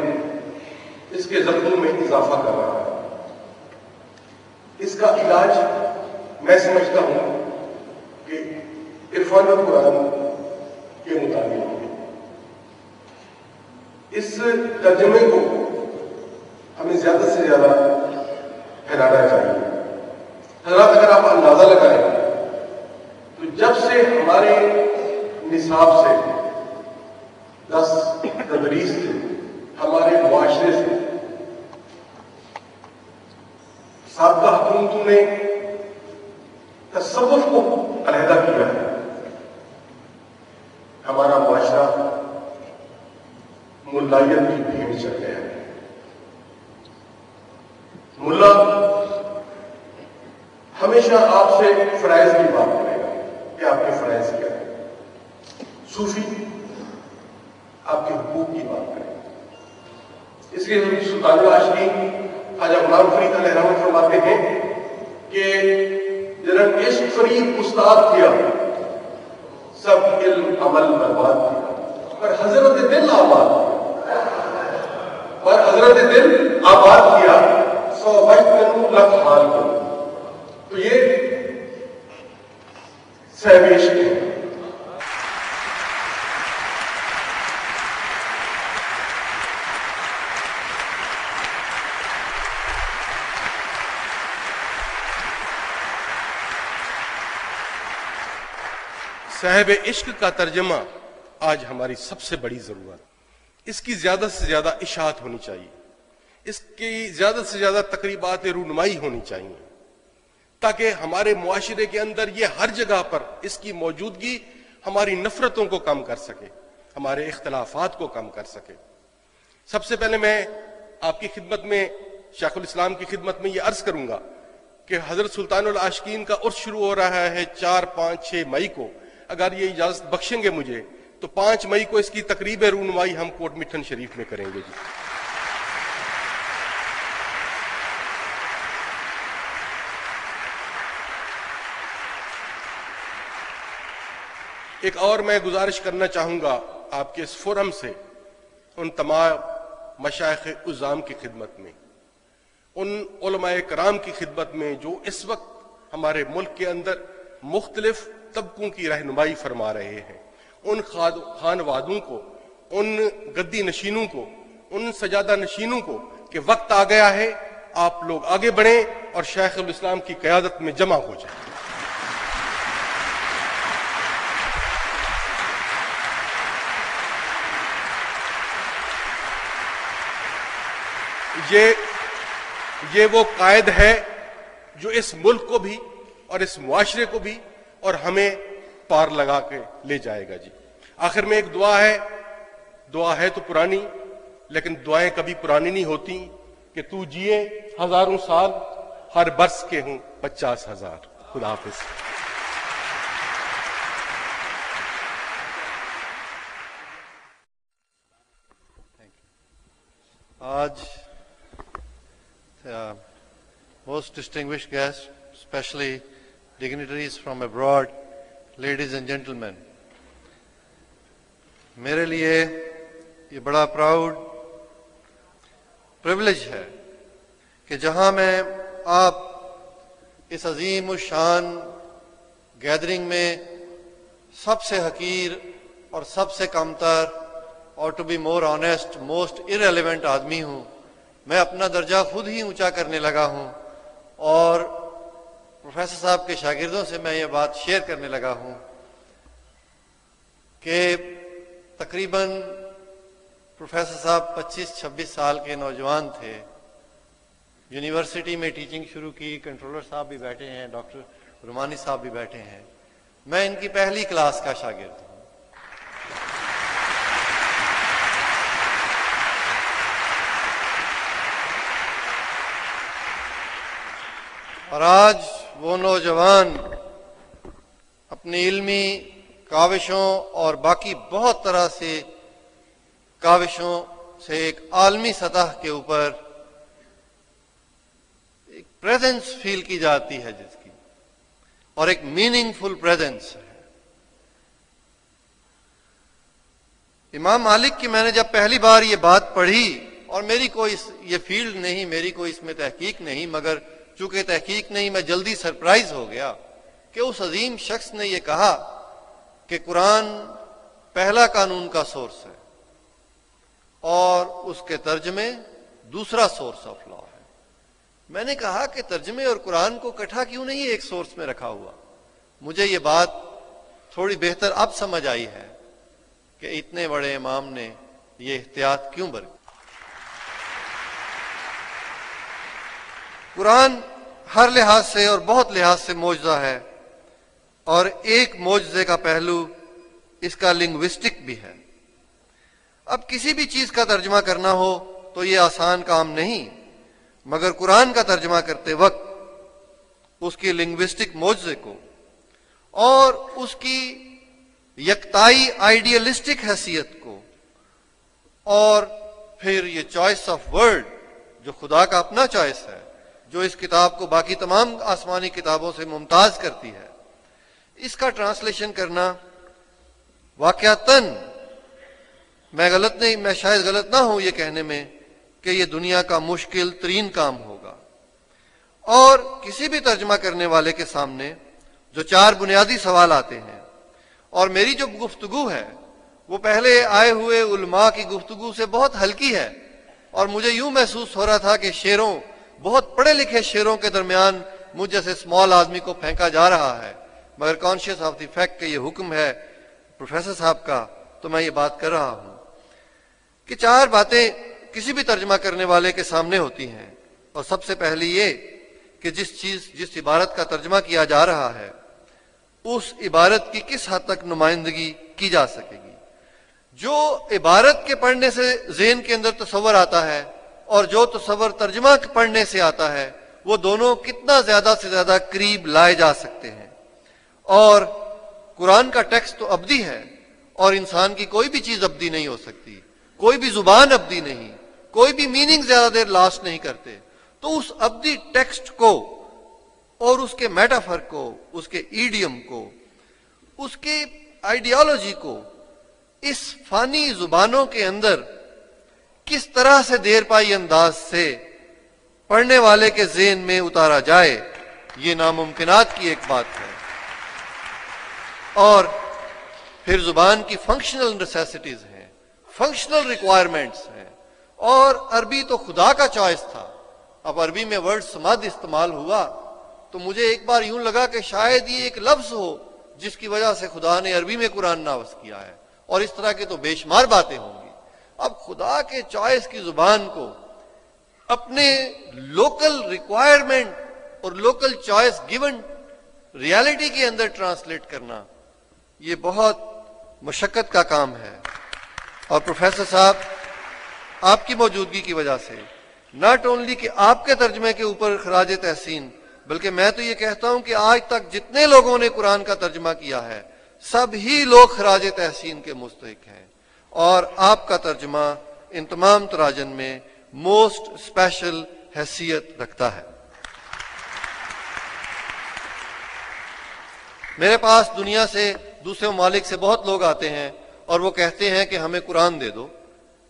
اس کے زخموں میں اضافہ کر رہا ہے. اس کا علاج میں سمجھتا ہوں کہ عرفان القرآن کے مطابق اس ترجمے کو ہمیں زیادہ سے زیادہ پھیلانا چاہیے. حضرات اگر آپ اندازہ لگائیں تو جب سے ہمارے نصاب سے 10 تدریس سے ہمارے معاشرے سے سابقہ حکومتوں نے تصوف کو علیحدہ کیا ہے، ہمارا معاشرہ ملائیت کی بھیڑ چڑھ گیا ہے. ملا ہمیشہ آپ سے فرائض کی بات کرے گا کہ آپ کے فرائض کیا ہے، صوفی آپ کے حقوق کی بات کرے گا. اس لیے سلطان العاشقین خواجہ غلام فرید علیہ رحمت فرماتے ہیں کہ جنہوں نے عشق فریب استاد کیا سب علم عمل برباد کیا، پر حضرت دل آباد کیا سو بچ لکھ حال کو. تو یہ صاحب عشق ہے. صاحب عشق کا ترجمہ آج ہماری سب سے بڑی ضرورت. اس کی زیادہ سے زیادہ اشاعت ہونی چاہیے، اس کی زیادہ سے زیادہ تقریبات رونمائی ہونی چاہیے تاکہ ہمارے معاشرے کے اندر یہ ہر جگہ پر اس کی موجودگی ہماری نفرتوں کو کم کر سکے، ہمارے اختلافات کو کم کر سکے۔ سب سے پہلے میں آپ کی خدمت میں، شیخ الاسلام کی خدمت میں یہ عرض کروں گا کہ حضرت سلطان العاشقین کا عرس شروع ہو رہا ہے 4، 5، 6 مئی کو۔ اگر یہ اجازت بخشیں گے مجھے تو 5 مئی کو اس کی تقریب رونمائی ہم کوٹ مٹھن شریف میں کریں گے جی۔ ایک اور میں گزارش کرنا چاہوں گا آپ کے اس فورم سے ان تمام مشائخ عظام کی خدمت میں، ان علماء کرام کی خدمت میں جو اس وقت ہمارے ملک کے اندر مختلف طبقوں کی رہنمائی فرما رہے ہیں، ان خانوادوں کو، ان گدی نشینوں کو، ان سجادہ نشینوں کو کہ وقت آ گیا ہے، آپ لوگ آگے بڑھیں اور شیخ الاسلام کی قیادت میں جمع ہو جائیں۔ یہ وہ قائد ہے جو اس ملک کو بھی اور اس معاشرے کو بھی اور ہمیں پار لگا کے لے جائے گا جی۔ آخر میں ایک دعا ہے تو پرانی، لیکن دعائیں کبھی پرانی نہیں ہوتی کہ تو جیے 1000 سال، ہر برس کے ہوں 50,000۔ خدا حافظ۔ آج most distinguished guests, especially dignitaries from abroad, ladies and gentlemen, میرے لیے یہ بڑا پراؤڈ پریولیج ہے کہ جہاں میں آپ اس عظیم الشان گیدرنگ میں سب سے حقیر اور سب سے کمتر اور to be more honest most irrelevant آدمی ہوں، میں اپنا درجہ خود ہی اونچا کرنے لگا ہوں اور پروفیسر صاحب کے شاگردوں سے میں یہ بات شیئر کرنے لگا ہوں کہ تقریباً پروفیسر صاحب 25-26 سال کے نوجوان تھے، یونیورسٹی میں ٹیچنگ شروع کی، کنٹرولر صاحب بھی بیٹھے ہیں، ڈاکٹر رومانی صاحب بھی بیٹھے ہیں، میں ان کی پہلی کلاس کا شاگرد ہوں۔ اور آج وہ نوجوان اپنی علمی کاوشوں اور باقی بہت طرح سے کاوشوں سے ایک عالمی سطح کے اوپر ایک پریزنس فیل کی جاتی ہے جس کی، اور ایک میننگ فل پریزنس ہے۔ امام مالک کی میں نے جب پہلی بار یہ بات پڑھی، اور میری کوئی یہ فیلڈ نہیں، میری کوئی اس میں تحقیق نہیں، مگر چونکہ تحقیق نہیں میں جلدی سرپرائز ہو گیا کہ اس عظیم شخص نے یہ کہا کہ قرآن پہلا قانون کا سورس ہے اور اس کے ترجمے دوسرا سورس آف لا ہے۔ میں نے کہا کہ ترجمے اور قرآن کو اکٹھا کیوں نہیں ایک سورس میں رکھا ہوا؟ مجھے یہ بات تھوڑی بہتر اب سمجھ آئی ہے کہ اتنے بڑے امام نے یہ احتیاط کیوں برتی۔ قرآن ہر لحاظ سے اور بہت لحاظ سے معجزہ ہے، اور ایک معجزے کا پہلو اس کا لنگوسٹک بھی ہے۔ اب کسی بھی چیز کا ترجمہ کرنا ہو تو یہ آسان کام نہیں، مگر قرآن کا ترجمہ کرتے وقت اس کی لنگوسٹک معجزے کو اور اس کی یکتائی آئیڈیلسٹک حیثیت کو، اور پھر یہ چوائس آف ورڈ جو خدا کا اپنا چوائس ہے، جو اس کتاب کو باقی تمام آسمانی کتابوں سے ممتاز کرتی ہے، اس کا ٹرانسلیشن کرنا واقعتاً میں شاید غلط نہ ہوں یہ کہنے میں کہ یہ دنیا کا مشکل ترین کام ہوگا۔ اور کسی بھی ترجمہ کرنے والے کے سامنے جو 4 بنیادی سوال آتے ہیں، اور میری جو گفتگو ہے وہ پہلے آئے ہوئے علماء کی گفتگو سے بہت ہلکی ہے، اور مجھے یوں محسوس ہو رہا تھا کہ شعروں، بہت پڑھے لکھے شعروں کے درمیان مجھ جیسے اسمال آدمی کو پھینکا جا رہا ہے، مگر کانشیس آف دی فیکٹ کہ یہ حکم ہے پروفیسر صاحب کا، تو میں یہ بات کر رہا ہوں کہ 4 باتیں کسی بھی ترجمہ کرنے والے کے سامنے ہوتی ہیں۔ اور سب سے پہلی یہ کہ جس عبارت کا ترجمہ کیا جا رہا ہے اس عبارت کی کس حد تک نمائندگی کی جا سکے گی۔ جو عبارت کے پڑھنے سے ذہن کے اندر تصور آتا ہے اور جو تصور ترجمہ پڑھنے سے آتا ہے، وہ دونوں کتنا زیادہ سے زیادہ قریب لائے جا سکتے ہیں۔ اور قرآن کا ٹیکسٹ تو ابدی ہے، اور انسان کی کوئی بھی چیز ابدی نہیں ہو سکتی، کوئی بھی زبان ابدی نہیں، کوئی بھی میننگ زیادہ دیر لاسٹ نہیں کرتے۔ تو اس ابدی ٹیکسٹ کو اور اس کے میٹافر کو، اس کے ایڈیم کو، اس کے آئیڈیالوجی کو اس فانی زبانوں کے اندر کس طرح سے دیر پائی انداز سے پڑھنے والے کے ذہن میں اتارا جائے، یہ ناممکنات کی ایک بات ہے۔ اور پھر زبان کی فنکشنل نیسیسٹیز ہیں، فنکشنل ریکوائرمنٹس ہیں، اور عربی تو خدا کا چوائس تھا۔ اب عربی میں ورڈ سمد استعمال ہوا تو مجھے ایک بار یوں لگا کہ شاید یہ ایک لفظ ہو جس کی وجہ سے خدا نے عربی میں قرآن نافذ کیا ہے، اور اس طرح کے تو بے شمار باتیں ہوں گی۔ اب خدا کے چوائس کی زبان کو اپنے لوکل ریکوائرمنٹ اور لوکل چوائس گیون ریالٹی کے اندر ٹرانسلیٹ کرنا، یہ بہت مشقت کا کام ہے۔ اور پروفیسر صاحب، آپ کی موجودگی کی وجہ سے ناٹ اونلی کہ آپ کے ترجمے کے اوپر خراج تحسین، بلکہ میں تو یہ کہتا ہوں کہ آج تک جتنے لوگوں نے قرآن کا ترجمہ کیا ہے سب ہی لوگ خراج تحسین کے مستحق ہیں، اور آپ کا ترجمہ ان تمام تراجم میں موسٹ اسپیشل حیثیت رکھتا ہے۔ میرے پاس دنیا سے، دوسرے ممالک سے بہت لوگ آتے ہیں اور وہ کہتے ہیں کہ ہمیں قرآن دے دو۔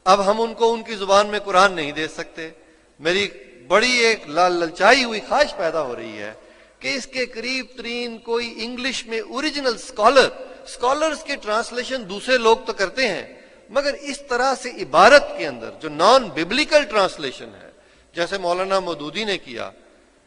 اب ہم ان کو ان کی زبان میں قرآن نہیں دے سکتے۔ میری بڑی ایک للچائی ہوئی خواہش پیدا ہو رہی ہے کہ اس کے قریب ترین کوئی انگلش میں اوریجنل اسکالرز کے ٹرانسلیشن دوسرے لوگ تو کرتے ہیں، مگر اس طرح سے عبارت کے اندر جو نان ببلیکل ٹرانسلیشن ہے، جیسے مولانا مودودی نے کیا،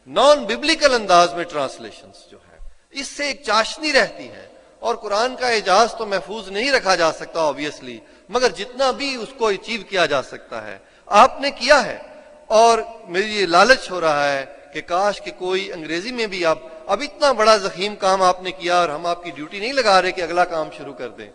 نان ببلیکل انداز میں ٹرانسلیشنز جو ہے، اس سے ایک چاشنی رہتی ہے۔ اور قرآن کا اعجاز تو محفوظ نہیں رکھا جا سکتا آبویسلی، مگر جتنا بھی اس کو اچیو کیا جا سکتا ہے آپ نے کیا ہے۔ اور میری یہ لالچ ہو رہا ہے کہ کاش کہ کوئی انگریزی میں بھی اب اتنا بڑا ضخیم کام آپ نے کیا اور ہم آپ کی ڈیوٹی نہیں لگا رہے کہ اگلا کام شروع کر دیں۔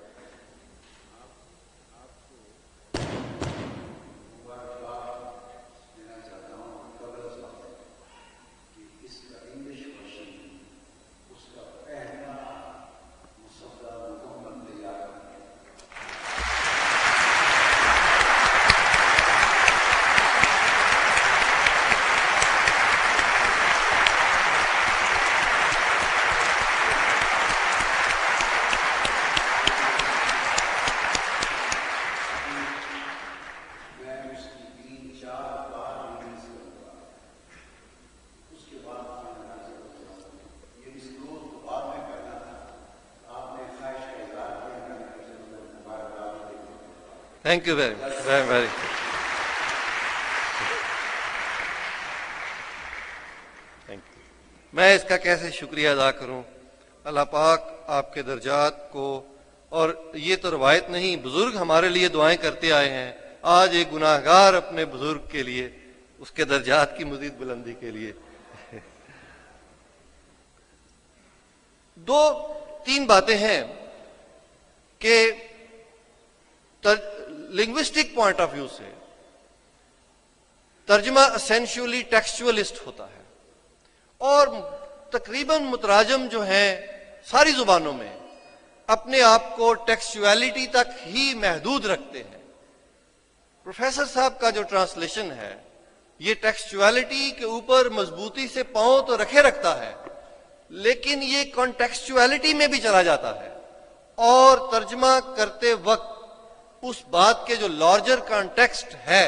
Thank you very much, very thank you. میں اس کا کیسے شکریہ ادا کروں؟ اللہ پاک آپ کے درجات کو، اور یہ تو روایت نہیں، بزرگ ہمارے لیے دعائیں کرتے آئے ہیں، آج ایک گناہگار اپنے بزرگ کے لیے، اس کے درجات کی مزید بلندی کے لیے۔ دو تین باتیں ہیں کہ لنگوسٹک پوائنٹ آف ویو سے ترجمہ اسینشلی ٹیکسچولیسٹ ہوتا ہے، اور تقریباً متراجم جو ہیں ساری زبانوں میں اپنے آپ کو ٹیکسچولیٹی تک ہی محدود رکھتے ہیں۔ پروفیسر صاحب کا جو ٹرانسلیشن ہے یہ ٹیکسچولیٹی کے اوپر مضبوطی سے پاؤں تو رکھے رکھتا ہے، لیکن یہ کانٹیکسچولیٹی میں بھی چلا جاتا ہے، اور ترجمہ کرتے وقت اس بات کے جو لارجر کانٹیکسٹ ہے،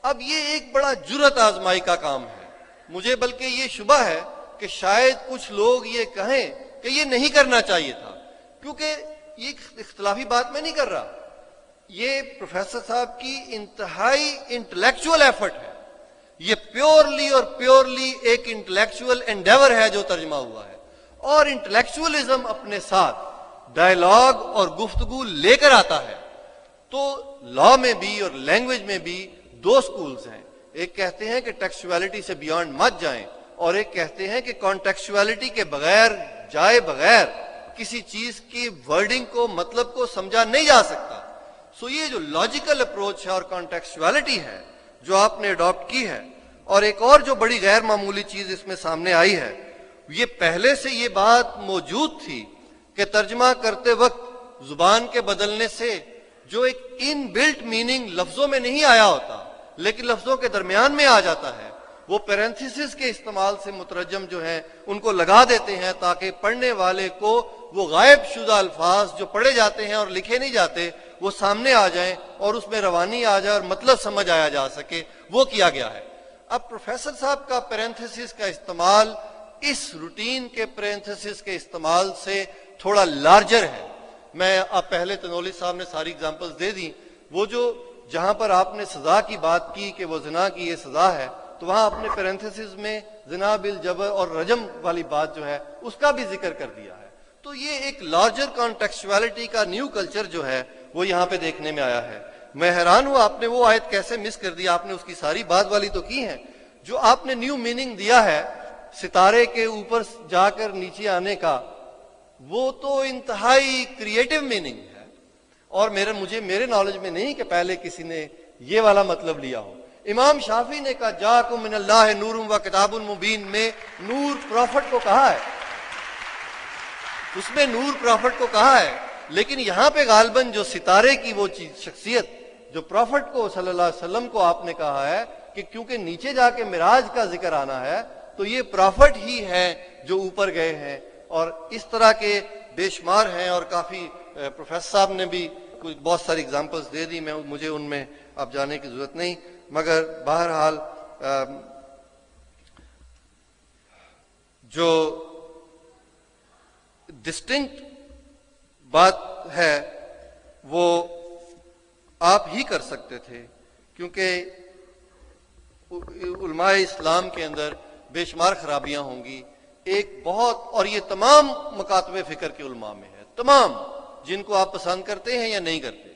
اب یہ ایک بڑا جرأت آزمائی کا کام ہے۔ مجھے بلکہ یہ شبہ ہے کہ شاید کچھ لوگ یہ کہیں کہ یہ نہیں کرنا چاہیے تھا، کیونکہ یہ اختلافی بات میں نہیں کر رہا، یہ پروفیسر صاحب کی انتہائی انٹلیکچوئل ایفرٹ ہے، یہ پیورلی ایک انٹلیکچوئل انڈیور ہے جو ترجمہ ہوا ہے، اور انٹلیکچوئلزم اپنے ساتھ ڈائلاگ اور گفتگو لے کر آتا ہے۔ تو لا میں بھی اور لینگویج میں بھی دو سکولز ہیں، ایک کہتے ہیں کہ ٹیکسچولیٹی سے بیانڈ مت جائیں، اور ایک کہتے ہیں کہ کانٹیکسچولیٹی کے بغیر جائے بغیر کسی چیز کی ورڈنگ کو، مطلب کو سمجھا نہیں جا سکتا۔ سو یہ جو لاجیکل اپروچ ہے اور کانٹیکسچوالٹی ہے جو آپ نے اڈاپٹ کی ہے، اور ایک اور جو بڑی غیر معمولی چیز اس میں سامنے آئی ہے، یہ پہلے سے یہ بات موجود تھی کہ ترجمہ کرتے وقت زبان کے بدلنے سے جو ایک ان بلٹ میننگ لفظوں میں نہیں آیا ہوتا لیکن لفظوں کے درمیان میں آ جاتا ہے، وہ پیرنتھیسس کے استعمال سے مترجم جو ہیں ان کو لگا دیتے ہیں تاکہ پڑھنے والے کو وہ غائب شدہ الفاظ جو پڑھے جاتے ہیں اور لکھے نہیں جاتے وہ سامنے آ جائیں اور اس میں روانی آ جائے اور مطلب سمجھ آیا جا سکے، وہ کیا گیا ہے۔ اب پروفیسر صاحب کا پیرنتھیسس کا استعمال اس روٹین کے پیرنتھیسس کے استعمال سے تھوڑا لارجر ہے۔ میں اب پہلے تنولی صاحب نے ساری اگزامپلز دے دی، وہ جو جہاں پر آپ نے سزا کی بات کی کہ وہ زنا کی یہ سزا ہے، تو وہاں اپنے پیرنتھیسس میں زنا بالجبر اور رجم والی بات جو ہے اس کا بھی ذکر کر دیا ہے۔ تو یہ ایک لارجر کانٹیکسچوالٹی کا نیو کلچر جو ہے وہ یہاں پہ دیکھنے میں آیا ہے۔ میں حیران ہوں آپ نے وہ آیت کیسے مس کر دی، آپ نے اس کی ساری بات والی تو کی ہے، جو آپ نے نیو میننگ دیا ہے ستارے کے اوپر جا کر نیچے آنے کا، وہ تو انتہائی کریٹو میننگ ہے، اور میرے نالج میں نہیں کہ پہلے کسی نے یہ والا مطلب لیا ہو۔ امام شافعی نے کہا جاءکم من اللہ نور و کتاب مبین میں نور پروفٹ کو کہا ہے، اس میں نور پروفٹ کو کہا ہے، لیکن یہاں پہ غالباً جو ستارے کی وہ چیز شخصیت جو پروفٹ کو صلی اللہ علیہ وسلم کو آپ نے کہا ہے کہ کیونکہ نیچے جا کے معراج کا ذکر آنا ہے تو یہ پروفٹ ہی ہیں جو اوپر گئے ہیں، اور اس طرح کے بے شمار ہیں، اور کافی پروفیسر صاحب نے بھی بہت ساری اگزامپلس دے دی، مجھے ان میں اب جانے کی ضرورت نہیں، مگر بہرحال جو ڈسٹنکٹ بات ہے وہ آپ ہی کر سکتے تھے، کیونکہ علماء اسلام کے اندر بے شمار خرابیاں ہوں گی، ایک بہت، اور یہ تمام مکاتب فکر کے علماء میں ہے، تمام جن کو آپ پسند کرتے ہیں یا نہیں کرتے،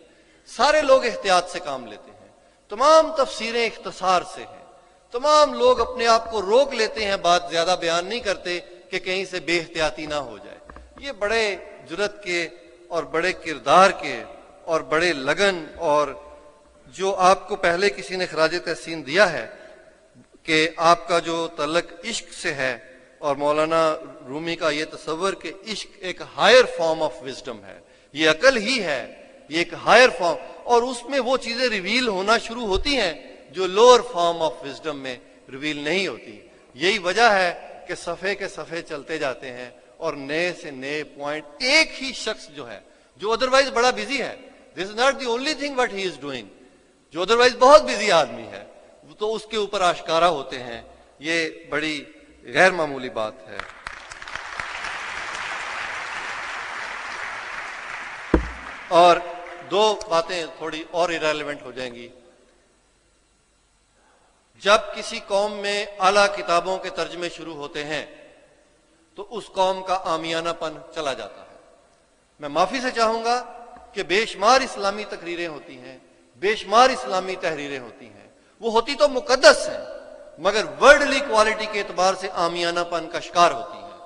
سارے لوگ احتیاط سے کام لیتے ہیں، تمام تفسیریں اختصار سے ہیں، تمام لوگ اپنے آپ کو روک لیتے ہیں، بات زیادہ بیان نہیں کرتے کہ کہیں سے بے احتیاطی نہ ہو جائے۔ یہ بڑے جرت کے اور بڑے کردار کے اور بڑے لگن، اور جو آپ کو پہلے کسی نے خراج تحسین دیا ہے کہ آپ کا جو تعلق عشق سے ہے، اور مولانا رومی کا یہ تصور کہ عشق ایک ہائر فارم آف وزڈم ہے، یہ عقل ہی ہے، یہ ایک ہائر فارم، اور اس میں وہ چیزیں ریویل ہونا شروع ہوتی ہیں جو لوور فارم آف وزڈم میں ریویل نہیں ہوتی۔ یہی وجہ ہے کہ صفحے کے صفحے چلتے جاتے ہیں اور نئے سے نئے پوائنٹ، ایک ہی شخص جو ہے جو ادروائز بڑا بزی ہے، this is not the only thing what he is doing, جو ادروائز بہت بزی آدمی ہے تو اس کے اوپر آشکارا ہوتے ہیں، یہ بڑی غیر معمولی بات ہے۔ اور دو باتیں تھوڑی اور irrelevant ہو جائیں گی۔ جب کسی قوم میں اعلیٰ کتابوں کے ترجمے شروع ہوتے ہیں تو اس قوم کا عامیانہ پن چلا جاتا ہے۔ میں معافی سے چاہوں گا کہ بے شمار اسلامی تقریریں ہوتی ہیں، بے شمار اسلامی تحریریں ہوتی ہیں، وہ ہوتی تو مقدس ہیں مگر ورڈلی کوالٹی کے اعتبار سے عامیانہ پن کا شکار ہوتی ہیں،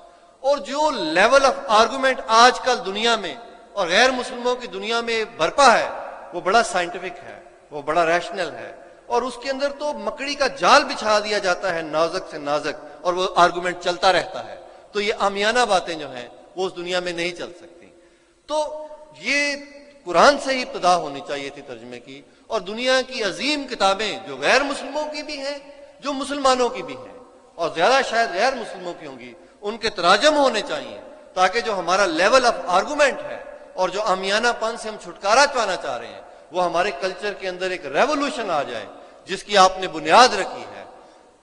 اور جو لیول آف آرگومنٹ آج کل دنیا میں اور غیر مسلموں کی دنیا میں برپا ہے وہ بڑا سائنٹیفک ہے، وہ بڑا ریشنل ہے، اور اس کے اندر تو مکڑی کا جال بچھا دیا جاتا ہے نازک سے نازک، اور وہ آرگومنٹ چلتا رہتا ہے۔ تو یہ عامیانہ باتیں جو ہیں وہ اس دنیا میں نہیں چل سکتی۔ تو یہ قرآن سے ہی ابتدا ہونی چاہیے تھی ترجمے کی، اور دنیا کی عظیم کتابیں جو غیر مسلموں کی بھی ہیں، جو مسلمانوں کی بھی ہیں، اور زیادہ شاید غیر مسلموں کی ہوں گی، ان کے تراجم ہونے چاہیے تاکہ جو ہمارا لیول آف آرگومنٹ ہے اور جو عامیانہ پن سے ہم چھٹکارا پانا چاہ رہے ہیں وہ ہمارے کلچر کے اندر ایک ریولوشن آ جائے جس کی آپ نے بنیاد رکھی ہے۔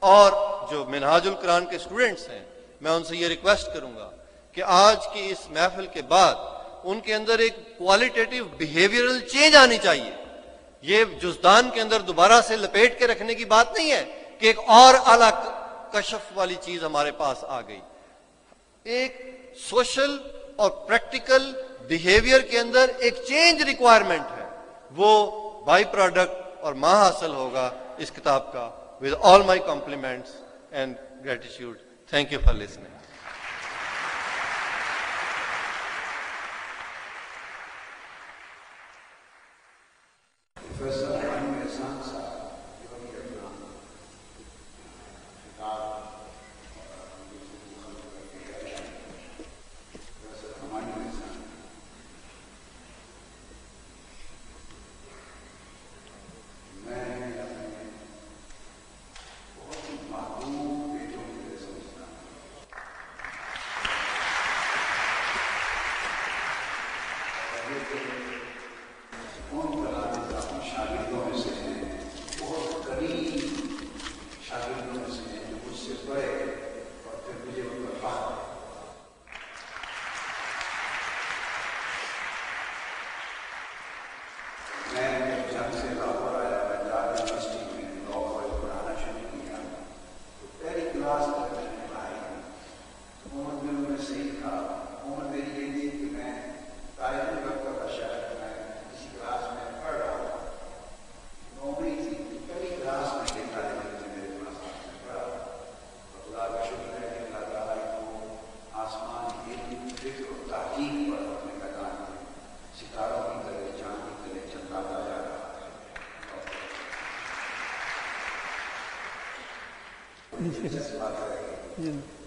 اور جو منہاج القرآن کے اسٹوڈنٹس ہیں میں ان سے یہ ریکویسٹ کروں گا کہ آج کی اس محفل کے بعد ان کے اندر ایک کوالٹیٹیو بیہیویئرل چینج آنی چاہیے۔ یہ جزدان کے اندر دوبارہ سے لپیٹ کے رکھنے کی بات نہیں ہے کہ ایک اور اعلیٰ کشف والی چیز ہمارے پاس آ گئی۔ ایک سوشل اور پریکٹیکل بیہیویئر کے اندر ایک چینج ریکوائرمنٹ ہے، وہ بائی پروڈکٹ اور ماں حاصل ہوگا اس کتاب کا۔ with all my compliments and gratitude. Thank you for listening.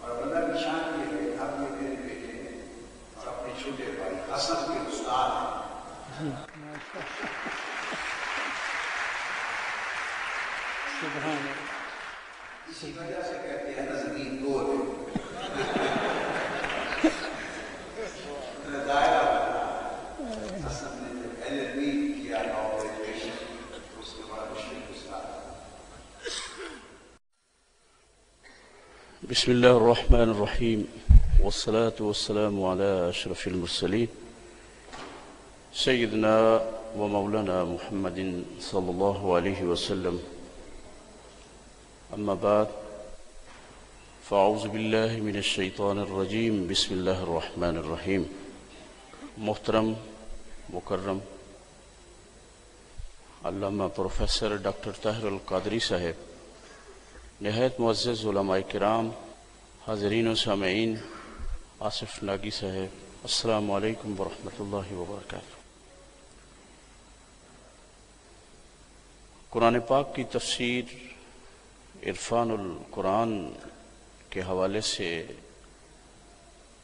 اور اللہ کی شان یہ ہے آپ یہ میرے بیٹے ہیں اور اپنے چھوٹے بھائی حسن کے استاد ہیں. اسی وجہ سے کہتے ہیں نزدیک دو دائرہ بنا. حسن نے جب LLB کیا اس کے بعد مشرق استاد. بسم الله الرحمن الرحيم والصلاة والسلام على أشرف المرسلين سيدنا ومولانا محمد صلى الله عليه وسلم. أما بعد فأعوذ بالله من الشيطان الرجيم. بسم الله الرحمن الرحيم. محترم مکرم علامہ پروفیسر ڈاکٹر طاہر القادری صاحب، نہایت معزز علماء کرام، حاضرین و سامعین، آصف ناگی صاحب، السلام علیکم ورحمۃ اللہ وبرکاتہ. قرآن پاک کی تفسیر عرفان القرآن کے حوالے سے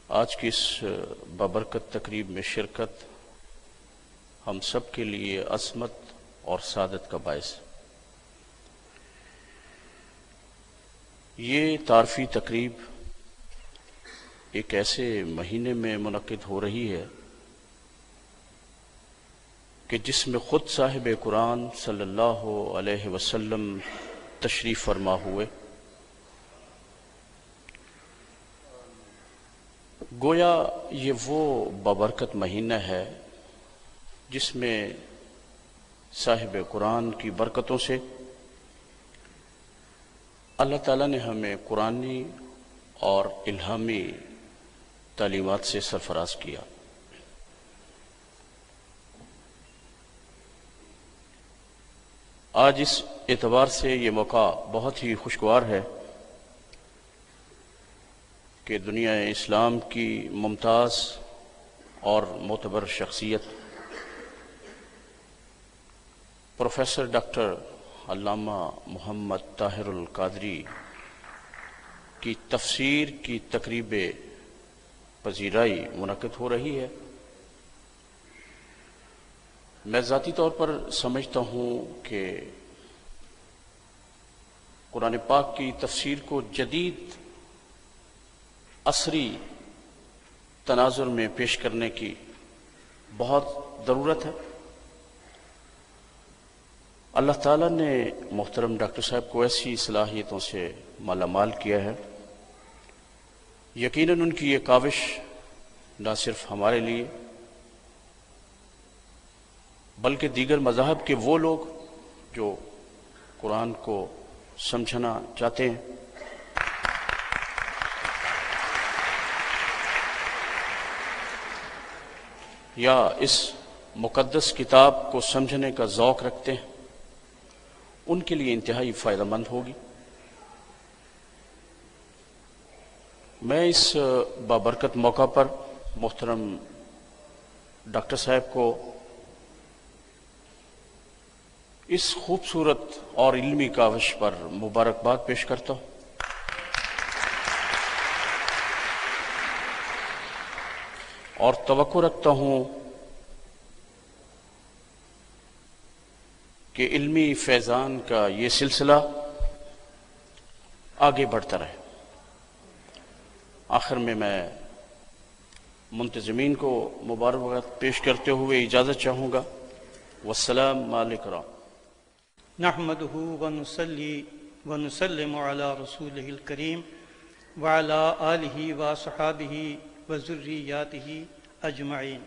آج کی اس بابرکت تقریب میں شرکت ہم سب کے لیے عظمت اور سعادت کا باعث ہے. یہ تعارفی تقریب ایک ایسے مہینے میں منعقد ہو رہی ہے کہ جس میں خود صاحب قرآن صلی اللہ علیہ وسلم تشریف فرما ہوئے. گویا یہ وہ بابرکت مہینہ ہے جس میں صاحب قرآن کی برکتوں سے اللہ تعالیٰ نے ہمیں قرآنی اور الہامی تعلیمات سے سرفراز کیا. آج اس اعتبار سے یہ موقع بہت ہی خوشگوار ہے کہ دنیا اسلام کی ممتاز اور معتبر شخصیت پروفیسر ڈاکٹر علامہ محمد طاہر القادری کی تفسیر کی تقریب پذیرائی منعقد ہو رہی ہے. میں ذاتی طور پر سمجھتا ہوں کہ قرآن پاک کی تفسیر کو جدید عصری تناظر میں پیش کرنے کی بہت ضرورت ہے. اللہ تعالیٰ نے محترم ڈاکٹر صاحب کو ایسی صلاحیتوں سے مالا مال کیا ہے. یقیناً ان کی یہ کاوش نہ صرف ہمارے لیے بلکہ دیگر مذاہب کے وہ لوگ جو قرآن کو سمجھنا چاہتے ہیں یا اس مقدس کتاب کو سمجھنے کا ذوق رکھتے ہیں ان کے لیے انتہائی فائدہ مند ہوگی. میں اس بابرکت موقع پر محترم ڈاکٹر صاحب کو اس خوبصورت اور علمی کاوش پر مبارکباد پیش کرتا ہوں۔ اور توقع رکھتا ہوں کہ علمی فیضان کا یہ سلسلہ آگے بڑھتا رہے۔ آخر میں منتظمین کو مبارکباد پیش کرتے ہوئے اجازت چاہوں گا۔ والسلام علیکم۔ نحمده ونصلي ونسلم على رسوله الكريم وعلى آله وصحابه وذرياته أجمعين۔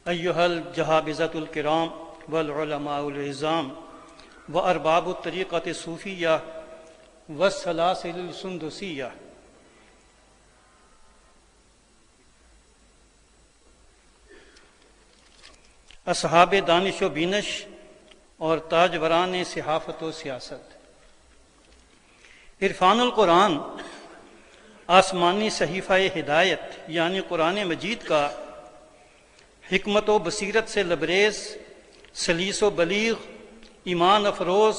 أيها الجهابذة الكرام والعلماء العظام وأرباب الطريقة الصوفية والسلاسل السندسية، اصحاب دانش و بینش اور تاجوران صحافت و سیاست، عرفان القرآن آسمانی صحیفہ ہدایت یعنی قرآن مجید کا حکمت و بصیرت سے لبریز، سلیس و بلیغ، ایمان افروز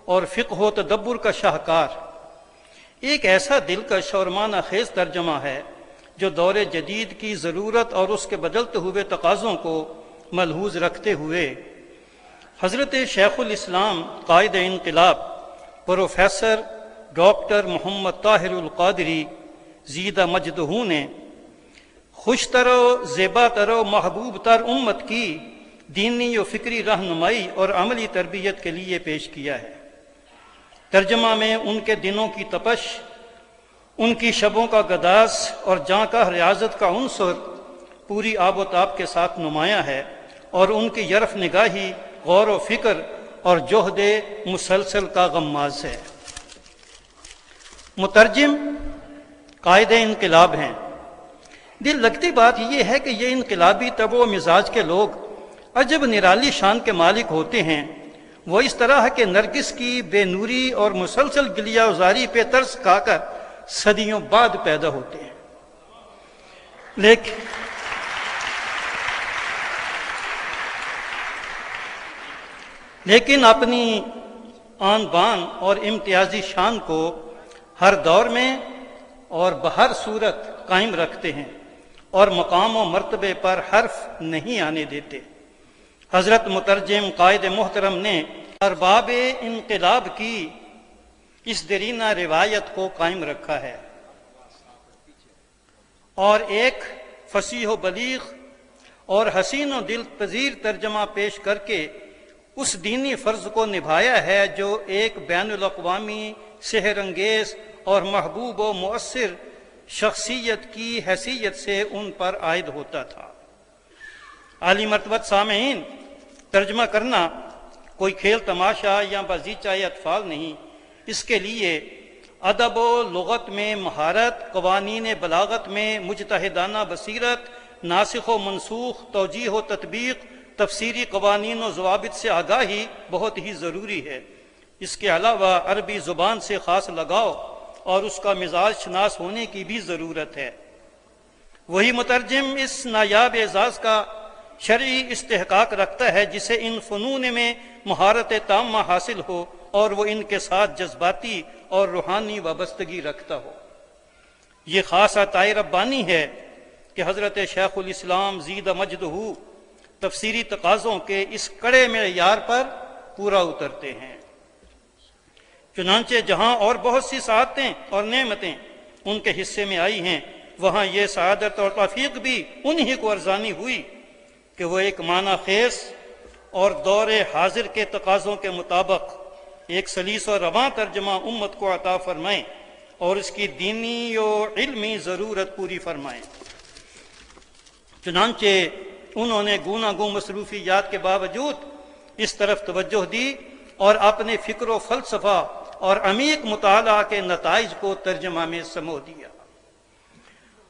اور فقہ و تدبر کا شاہکار، ایک ایسا دلکش اور معنی خیز ترجمہ ہے جو دور جدید کی ضرورت اور اس کے بدلتے ہوئے تقاضوں کو ملحوظ رکھتے ہوئے حضرت شیخ الاسلام قائد انقلاب پروفیسر ڈاکٹر محمد طاہر القادری زیدہ مجدہ نے خوش تر و زیبا تر و محبوب تر امت کی دینی و فکری رہنمائی اور عملی تربیت کے لیے پیش کیا ہے۔ ترجمہ میں ان کے دنوں کی تپش، ان کی شبوں کا گداز اور جاں کا ریاضت کا عنصر پوری آب و تاب کے ساتھ نمایاں ہے، اور ان کی یرف نگاہی، غور و فکر اور جہد مسلسل کا غماز ہے۔ مترجم قائد انقلاب ہیں۔ دل لگتی بات یہ ہے کہ یہ انقلابی طبع و مزاج کے لوگ عجب نرالی شان کے مالک ہوتے ہیں۔ وہ اس طرح کے نرگس کی بے نوری اور مسلسل گلیہ وزاری پہ ترس کھا کر صدیوں بعد پیدا ہوتے ہیں، لیکن اپنی آن بان اور امتیازی شان کو ہر دور میں اور بہر صورت قائم رکھتے ہیں اور مقام و مرتبے پر حرف نہیں آنے دیتے۔ حضرت مترجم قائد محترم نے ارباب انقلاب کی اس دیرینہ روایت کو قائم رکھا ہے اور ایک فصیح و بلیغ اور حسین و دل پذیر ترجمہ پیش کر کے اس دینی فرض کو نبھایا ہے جو ایک بین الاقوامی سحر انگیز اور محبوب و مؤثر شخصیت کی حیثیت سے ان پر عائد ہوتا تھا۔ عالی مرتبت سامعین، ترجمہ کرنا کوئی کھیل تماشا یا بازیچہ اطفال نہیں، اس کے لیے ادب و لغت میں مہارت، قوانین بلاغت میں مجتہدانہ بصیرت، ناسخ و منسوخ، توجیہ و تطبیق، تفسیری قوانین و ضوابط سے آگاہی بہت ہی ضروری ہے۔ اس کے علاوہ عربی زبان سے خاص لگاؤ اور اس کا مزاج شناس ہونے کی بھی ضرورت ہے۔ وہی مترجم اس نایاب اعزاز کا شرعی استحقاق رکھتا ہے جسے ان فنون میں مہارت تامہ حاصل ہو اور وہ ان کے ساتھ جذباتی اور روحانی وابستگی رکھتا ہو۔ یہ خاص عطائے ربانی ہے کہ حضرت شیخ الاسلام زیدہ مجدہ تفسیری تقاضوں کے اس کڑے معیار پر پورا اترتے ہیں۔ چنانچہ جہاں اور بہت سی سعادتیں اور نعمتیں ان کے حصے میں آئی ہیں، وہاں یہ سعادت اور توفیق بھی انہی کو ارزانی ہوئی کہ وہ ایک معنی خیز اور دور حاضر کے تقاضوں کے مطابق ایک سلیس و رواں ترجمہ امت کو عطا فرمائیں اور اس کی دینی و علمی ضرورت پوری فرمائیں۔ چنانچہ انہوں نے گونا گوں مصروفیات کے باوجود اس طرف توجہ دی اور اپنے فکر و فلسفہ اور عمیق مطالعہ کے نتائج کو ترجمہ میں سمو دیا۔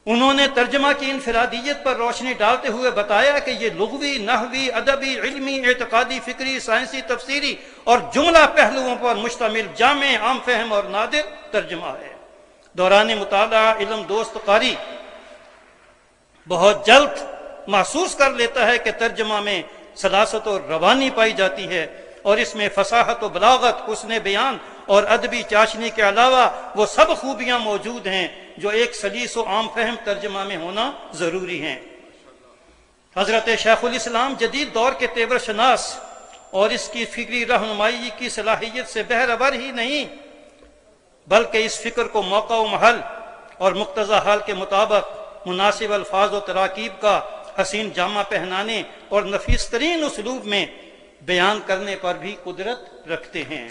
انہوں نے ترجمہ کی انفرادیت پر روشنی ڈالتے ہوئے بتایا کہ یہ لغوی، نحوی، ادبی، علمی، اعتقادی، فکری، سائنسی، تفسیری اور جملہ پہلوؤں پر مشتمل جامع، عام فہم اور نادر ترجمہ ہے۔ دوران مطالعہ علم دوست قاری بہت جلد محسوس کر لیتا ہے کہ ترجمہ میں سلاست و روانی پائی جاتی ہے، اور اس میں فصاحت و بلاغت، حسن بیان اور ادبی چاشنی کے علاوہ وہ سب خوبیاں موجود ہیں جو ایک سلیس و عام فہم ترجمہ میں ہونا ضروری ہیں۔ حضرت شیخ الاسلام جدید دور کے تیور شناس اور اس کی فکری رہنمائی کی صلاحیت سے بہرور ہی نہیں، بلکہ اس فکر کو موقع و محل اور مقتضی حال کے مطابق مناسب الفاظ و تراکیب کا حسین جامہ پہنانے اور نفیس ترین اسلوب میں بیان کرنے پر بھی قدرت رکھتے ہیں۔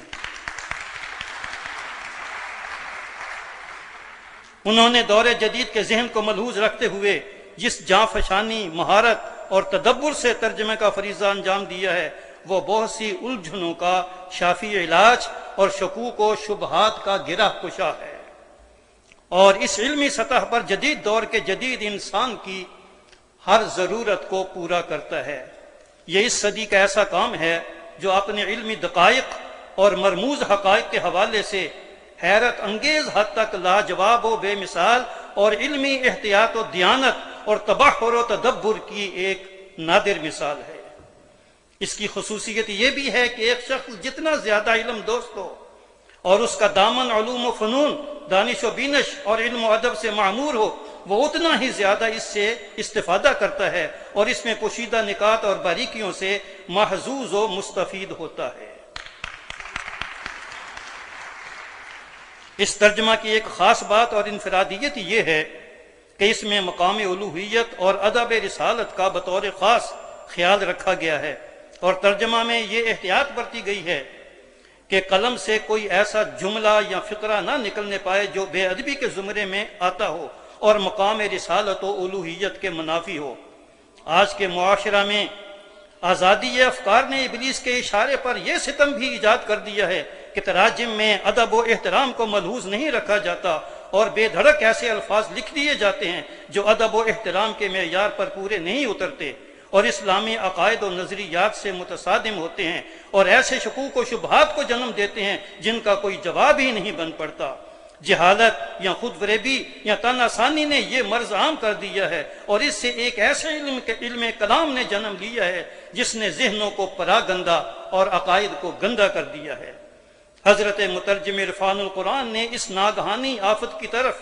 انہوں نے دور جدید کے ذہن کو ملحوظ رکھتے ہوئے جس جاں فشانی، مہارت اور تدبر سے ترجمے کا فریضہ انجام دیا ہے، وہ بہت سی الجھنوں کا شافی علاج اور شکوک و شبہات کا گرہ کشا ہے، اور اس علمی سطح پر جدید دور کے جدید انسان کی ہر ضرورت کو پورا کرتا ہے۔ یہ اس صدی کا ایسا کام ہے جو اپنے علمی دقائق اور مرموز حقائق کے حوالے سے حیرت انگیز حد تک لاجواب و بے مثال اور علمی احتیاط و دیانت اور تبحر و تدبر کی ایک نادر مثال ہے۔ اس کی خصوصیت یہ بھی ہے کہ ایک شخص جتنا زیادہ علم دوست ہو اور اس کا دامن علوم و فنون، دانش و بینش اور علم و ادب سے معمور ہو، وہ اتنا ہی زیادہ اس سے استفادہ کرتا ہے اور اس میں پوشیدہ نکات اور باریکیوں سے محظوظ و مستفید ہوتا ہے۔ اس ترجمہ کی ایک خاص بات اور انفرادیت یہ ہے کہ اس میں مقام الوہیت اور ادب رسالت کا بطور خاص خیال رکھا گیا ہے، اور ترجمہ میں یہ احتیاط برتی گئی ہے کہ قلم سے کوئی ایسا جملہ یا فقرہ نہ نکلنے پائے جو بے ادبی کے زمرے میں آتا ہو اور مقام رسالت و الوہیت کے منافی ہو۔ آج کے معاشرہ میں آزادی افکار نے ابلیس کے اشارے پر یہ ستم بھی ایجاد کر دیا ہے کہ تراجم میں ادب و احترام کو ملحوظ نہیں رکھا جاتا اور بے دھڑک ایسے الفاظ لکھ دیے جاتے ہیں جو ادب و احترام کے معیار پر پورے نہیں اترتے اور اسلامی عقائد و نظریات سے متصادم ہوتے ہیں اور ایسے شکوک و شبہات کو جنم دیتے ہیں جن کا کوئی جواب ہی نہیں بن پڑتا۔ جہالت یا خود فریبی یا تن آسانی نے یہ مرض عام کر دیا ہے، اور اس سے ایک ایسے علم کلام نے جنم لیا ہے جس نے ذہنوں کو پراگندہ اور عقائد کو گندا کر دیا ہے۔ حضرت مترجم عرفان القرآن نے اس ناگہانی آفت کی طرف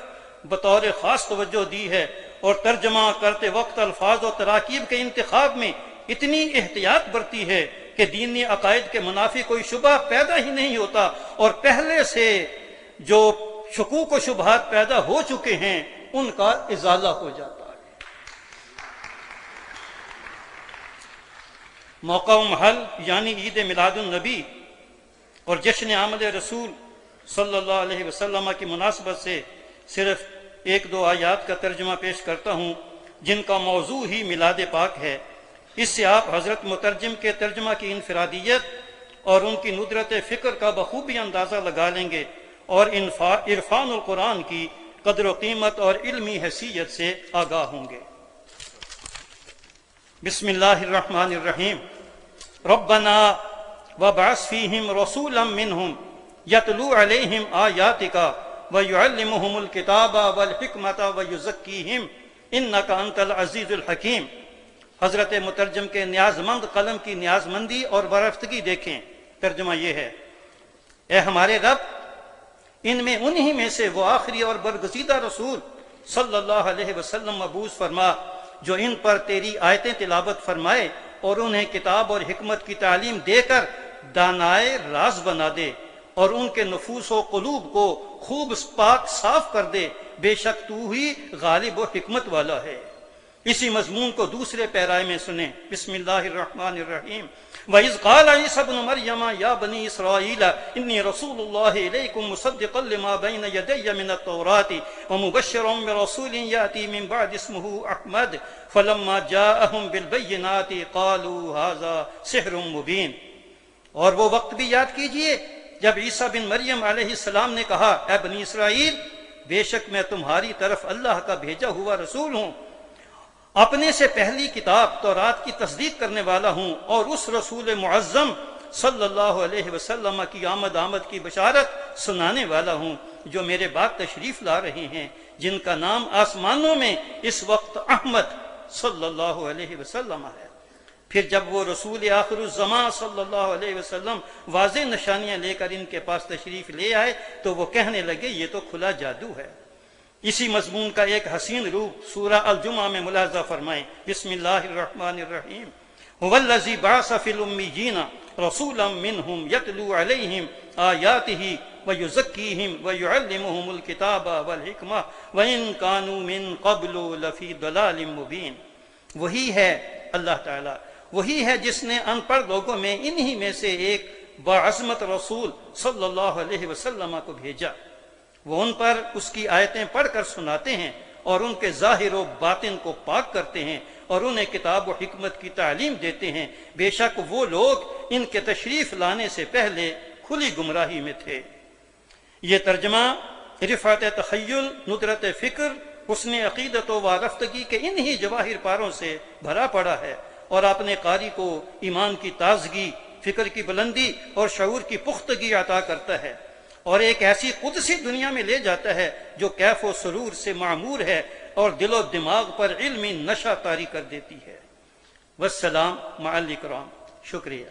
بطور خاص توجہ دی ہے، اور ترجمہ کرتے وقت الفاظ و تراکیب کے انتخاب میں اتنی احتیاط برتی ہے کہ دینی عقائد کے منافی کوئی شبہ پیدا ہی نہیں ہوتا، اور پہلے سے جو شکوک و شبہات پیدا ہو چکے ہیں ان کا ازالہ ہو جاتا ہے۔ موقع و محل یعنی عید میلاد النبی اور جشن آمد رسول صلی اللہ علیہ وسلم کی مناسبت سے صرف ایک دو آیات کا ترجمہ پیش کرتا ہوں جن کا موضوع ہی میلاد پاک ہے۔ اس سے آپ حضرت مترجم کے ترجمہ کی انفرادیت اور ان کی ندرت فکر کا بخوبی اندازہ لگا لیں گے اور عرفان القرآن کی قدر و قیمت اور علمی حیثیت سے آگاہ ہوں گے۔ بسم اللہ الرحمن الرحیم۔ ربنا وابعث فیہم رسولا منہم یتلو علیہم آیاتک ویعلمہم الکتاب والحکمت ویزکیہم انک انت العزیز الحکیم۔ حضرت مترجم کے نیازمند قلم کی نیازمندی اور برفتگی دیکھیں۔ ترجمہ یہ ہے: اے ہمارے رب، ان میں انہی میں سے وہ آخری اور برگزیدہ رسول صلی اللہ علیہ وسلم مبعوث فرما جو ان پر تیری آیتیں تلاوت فرمائے اور انہیں کتاب اور حکمت کی تعلیم دے کر دانائے راز بنا دے اور ان کے نفوس و قلوب کو خوب پاک صاف کر دے، بے شک تو ہی غالب و حکمت والا ہے۔ اسی مضمون کو دوسرے پیرائے میں سنیں۔ بسم اللہ الرحمن الرحیم۔ وَإِذْ قَالَ عِيسَى ابْنُ مَرْيَمَ يَا بَنِي إِسْرَائِيلَ إِنِّي رَسُولُ اللَّهِ إِلَيْكُمْ مُصَدِّقًا لِمَا بَيْنَ يَدَيَّ مِنَ التَّوْرَاةِ وَمُبَشِّرًا بِرَسُولٍ يَأْتِي مِن بَعْدِي اسْمُهُ أَحْمَدُ فَلَمَّا جَاءَهُم بِالْبَيِّنَاتِ قَالُوا هَذَا سِحْرٌ مُبِينٌ۔ اور وہ وقت بھی یاد کیجئے جب عیسیٰ بن مریم علیہ السلام نے کہا، اے بنی اسرائیل، بے شک میں تمہاری طرف اللہ کا بھیجا ہوا رسول ہوں، اپنے سے پہلی کتاب تورات کی تصدیق کرنے والا ہوں، اور اس رسول معظم صلی اللہ علیہ وسلم کی آمد کی بشارت سنانے والا ہوں جو میرے بعد تشریف لا رہے ہیں، جن کا نام آسمانوں میں اس وقت احمد صلی اللہ علیہ وسلم ہے۔ پھر جب وہ رسول آخر الزمان صلی اللہ علیہ وسلم واضح نشانیاں لے کر ان کے پاس تشریف لے آئے تو وہ کہنے لگے یہ تو کھلا جادو ہے۔ اسی مضمون کا ایک حسین روپ سورہ الجمعہ میں ملاحظہ فرمائیں۔ بسم اللہ الرحمن الرحیم۔ هو الذی بعث فی الامیین رسولا منہم یتلو علیہم آیاتہ ویزکیہم ویعلمہم الکتاب والحکمہ وإن کانوا من قبل لفی ضلال مبین۔ وہی ہے اللہ تعالیٰ، وہی ہے جس نے ان پڑھ لوگوں میں انہی میں سے ایک باعظمت رسول صلی اللہ علیہ وسلم کو بھیجا۔ وہ ان پر اس کی آیتیں پڑھ کر سناتے ہیں اور ان کے ظاہر و باطن کو پاک کرتے ہیں اور انہیں کتاب و حکمت کی تعلیم دیتے ہیں۔ بے شک وہ لوگ ان کے تشریف لانے سے پہلے کھلی گمراہی میں تھے۔ یہ ترجمہ رفعت تخیل، ندرت فکر، حسن عقیدت و وارفتگی کے انہی جواہر پاروں سے بھرا پڑا ہے اور اپنے قاری کو ایمان کی تازگی، فکر کی بلندی اور شعور کی پختگی عطا کرتا ہے اور ایک ایسی قدسی دنیا میں لے جاتا ہے جو کیف و سرور سے معمور ہے اور دل و دماغ پر علمی نشہ طاری کر دیتی ہے۔ والسلام مع الاکرام۔ شکریہ۔